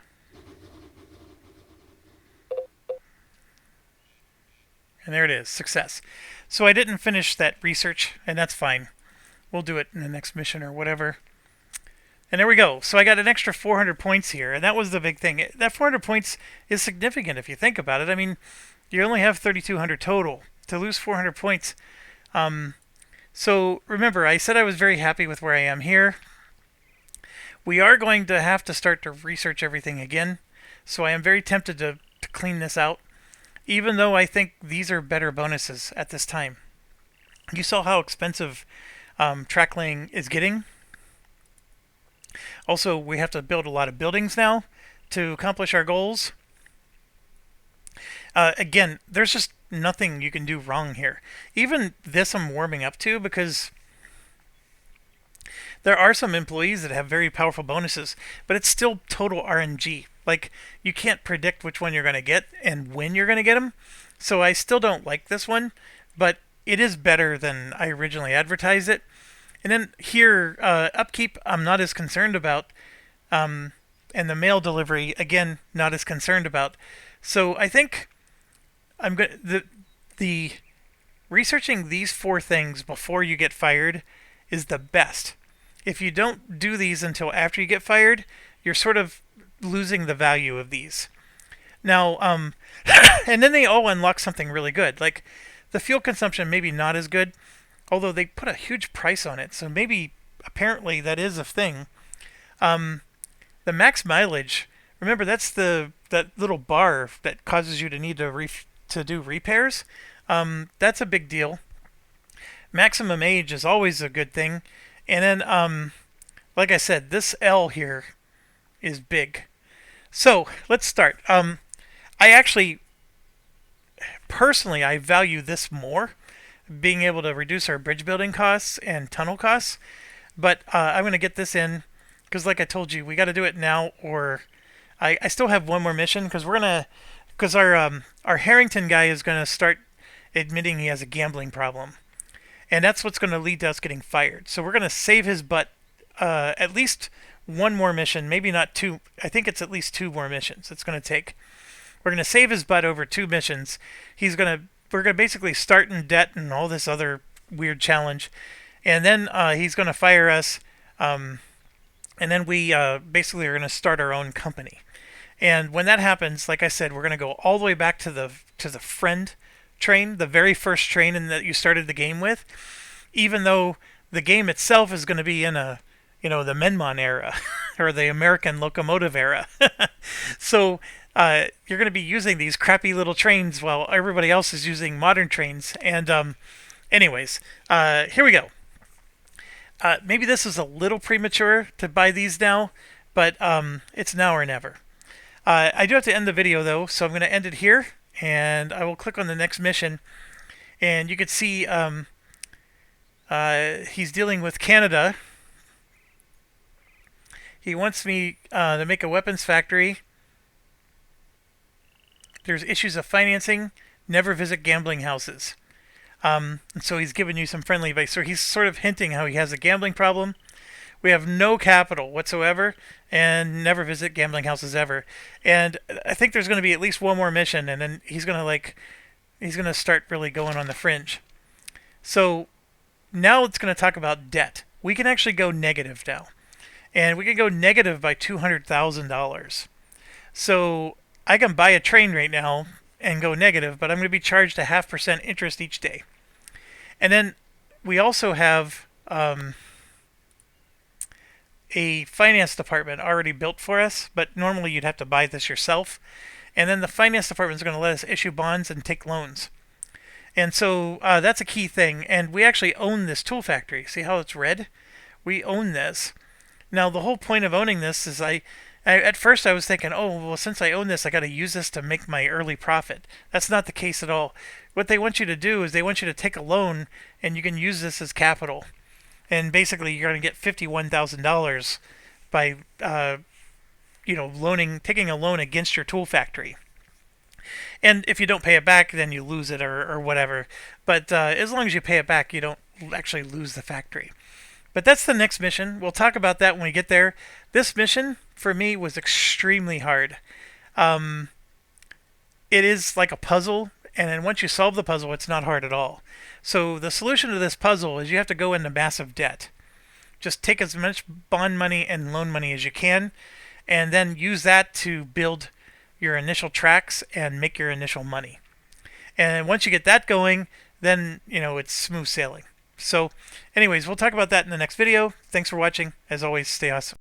And there it is. Success. So I didn't finish that research, and that's fine. We'll do it in the next mission or whatever. And there we go. So I got an extra 400 points here, and that was the big thing. That 400 points is significant if you think about it. I mean, you only have 3,200 total. To lose 400 points. So remember, I said I was very happy with where I am here. We are going to have to start to research everything again. So I am very tempted to clean this out, even though I think these are better bonuses at this time. You saw how expensive track laying is getting. Also, we have to build a lot of buildings now to accomplish our goals. Again, there's just nothing you can do wrong here. Even this I'm warming up to because there are some employees that have very powerful bonuses, but it's still total RNG. Like, you can't predict which one you're going to get and when you're going to get them. So I still don't like this one, but it is better than I originally advertised it. And then here, upkeep, I'm not as concerned about. And the mail delivery, again, not as concerned about. So I think I'm going the researching these 4 things before you get fired is the best. If you don't do these until after you get fired, you're sort of losing the value of these. Now, and then they all unlock something really good. Like the fuel consumption, maybe not as good, although they put a huge price on it. So maybe, apparently, that is a thing. The max mileage, remember that's that little bar that causes you to need to do repairs. That's a big deal. Maximum age is always a good thing. And then, like I said, this L here is big. So let's start. I actually, personally, I value this more, being able to reduce our bridge building costs and tunnel costs. But I'm going to get this in because, like I told you, we got to do it now, or I still have one more mission because our Harrington guy is going to start admitting he has a gambling problem, and that's what's going to lead to us getting fired. So we're going to save his butt at least one more mission, maybe not 2. I think it's at least 2 more missions it's going to take. We're going to save his butt over 2 missions. We're going to basically start in debt and all this other weird challenge, and then he's going to fire us, and then we basically are going to start our own company. And when that happens, like I said, we're going to go all the way back to the friend train, the very first train that you started the game with, even though the game itself is going to be in the Menmon era or the American locomotive era. So you're going to be using these crappy little trains while everybody else is using modern trains. And anyways, here we go. Maybe this is a little premature to buy these now, but it's now or never. I do have to end the video though, so I'm going to end it here, and I will click on the next mission, and you can see he's dealing with Canada. He wants me to make a weapons factory. There's issues of financing. Never visit gambling houses. And so he's giving you some friendly advice. So he's sort of hinting how he has a gambling problem. We have no capital whatsoever, and never visit gambling houses ever. And I think there's going to be at least one more mission, and then he's going to He's going to start really going on the fringe. So now it's going to talk about debt. We can actually go negative now. And we can go negative by $200,000. So I can buy a train right now and go negative, but I'm going to be charged a 0.5% interest each day. And then we also have a finance department already built for us, but normally you'd have to buy this yourself. And then the finance department is going to let us issue bonds and take loans. And so that's a key thing. And we actually own this tool factory. See how it's red? We own this. Now, the whole point of owning this is at first I was thinking, oh, well, since I own this, I got to use this to make my early profit. That's not the case at all. What they want you to do is they want you to take a loan, and you can use this as capital. And basically, you're going to get $51,000 by, taking a loan against your tool factory. And if you don't pay it back, then you lose it or whatever. But as long as you pay it back, you don't actually lose the factory. But that's the next mission. We'll talk about that when we get there. This mission, for me, was extremely hard. It is like a puzzle, and then once you solve the puzzle, it's not hard at all. So the solution to this puzzle is you have to go into massive debt. Just take as much bond money and loan money as you can, and then use that to build your initial tracks and make your initial money. And once you get that going, then, it's smooth sailing. So anyways, we'll talk about that in the next video. Thanks for watching. As always, stay awesome.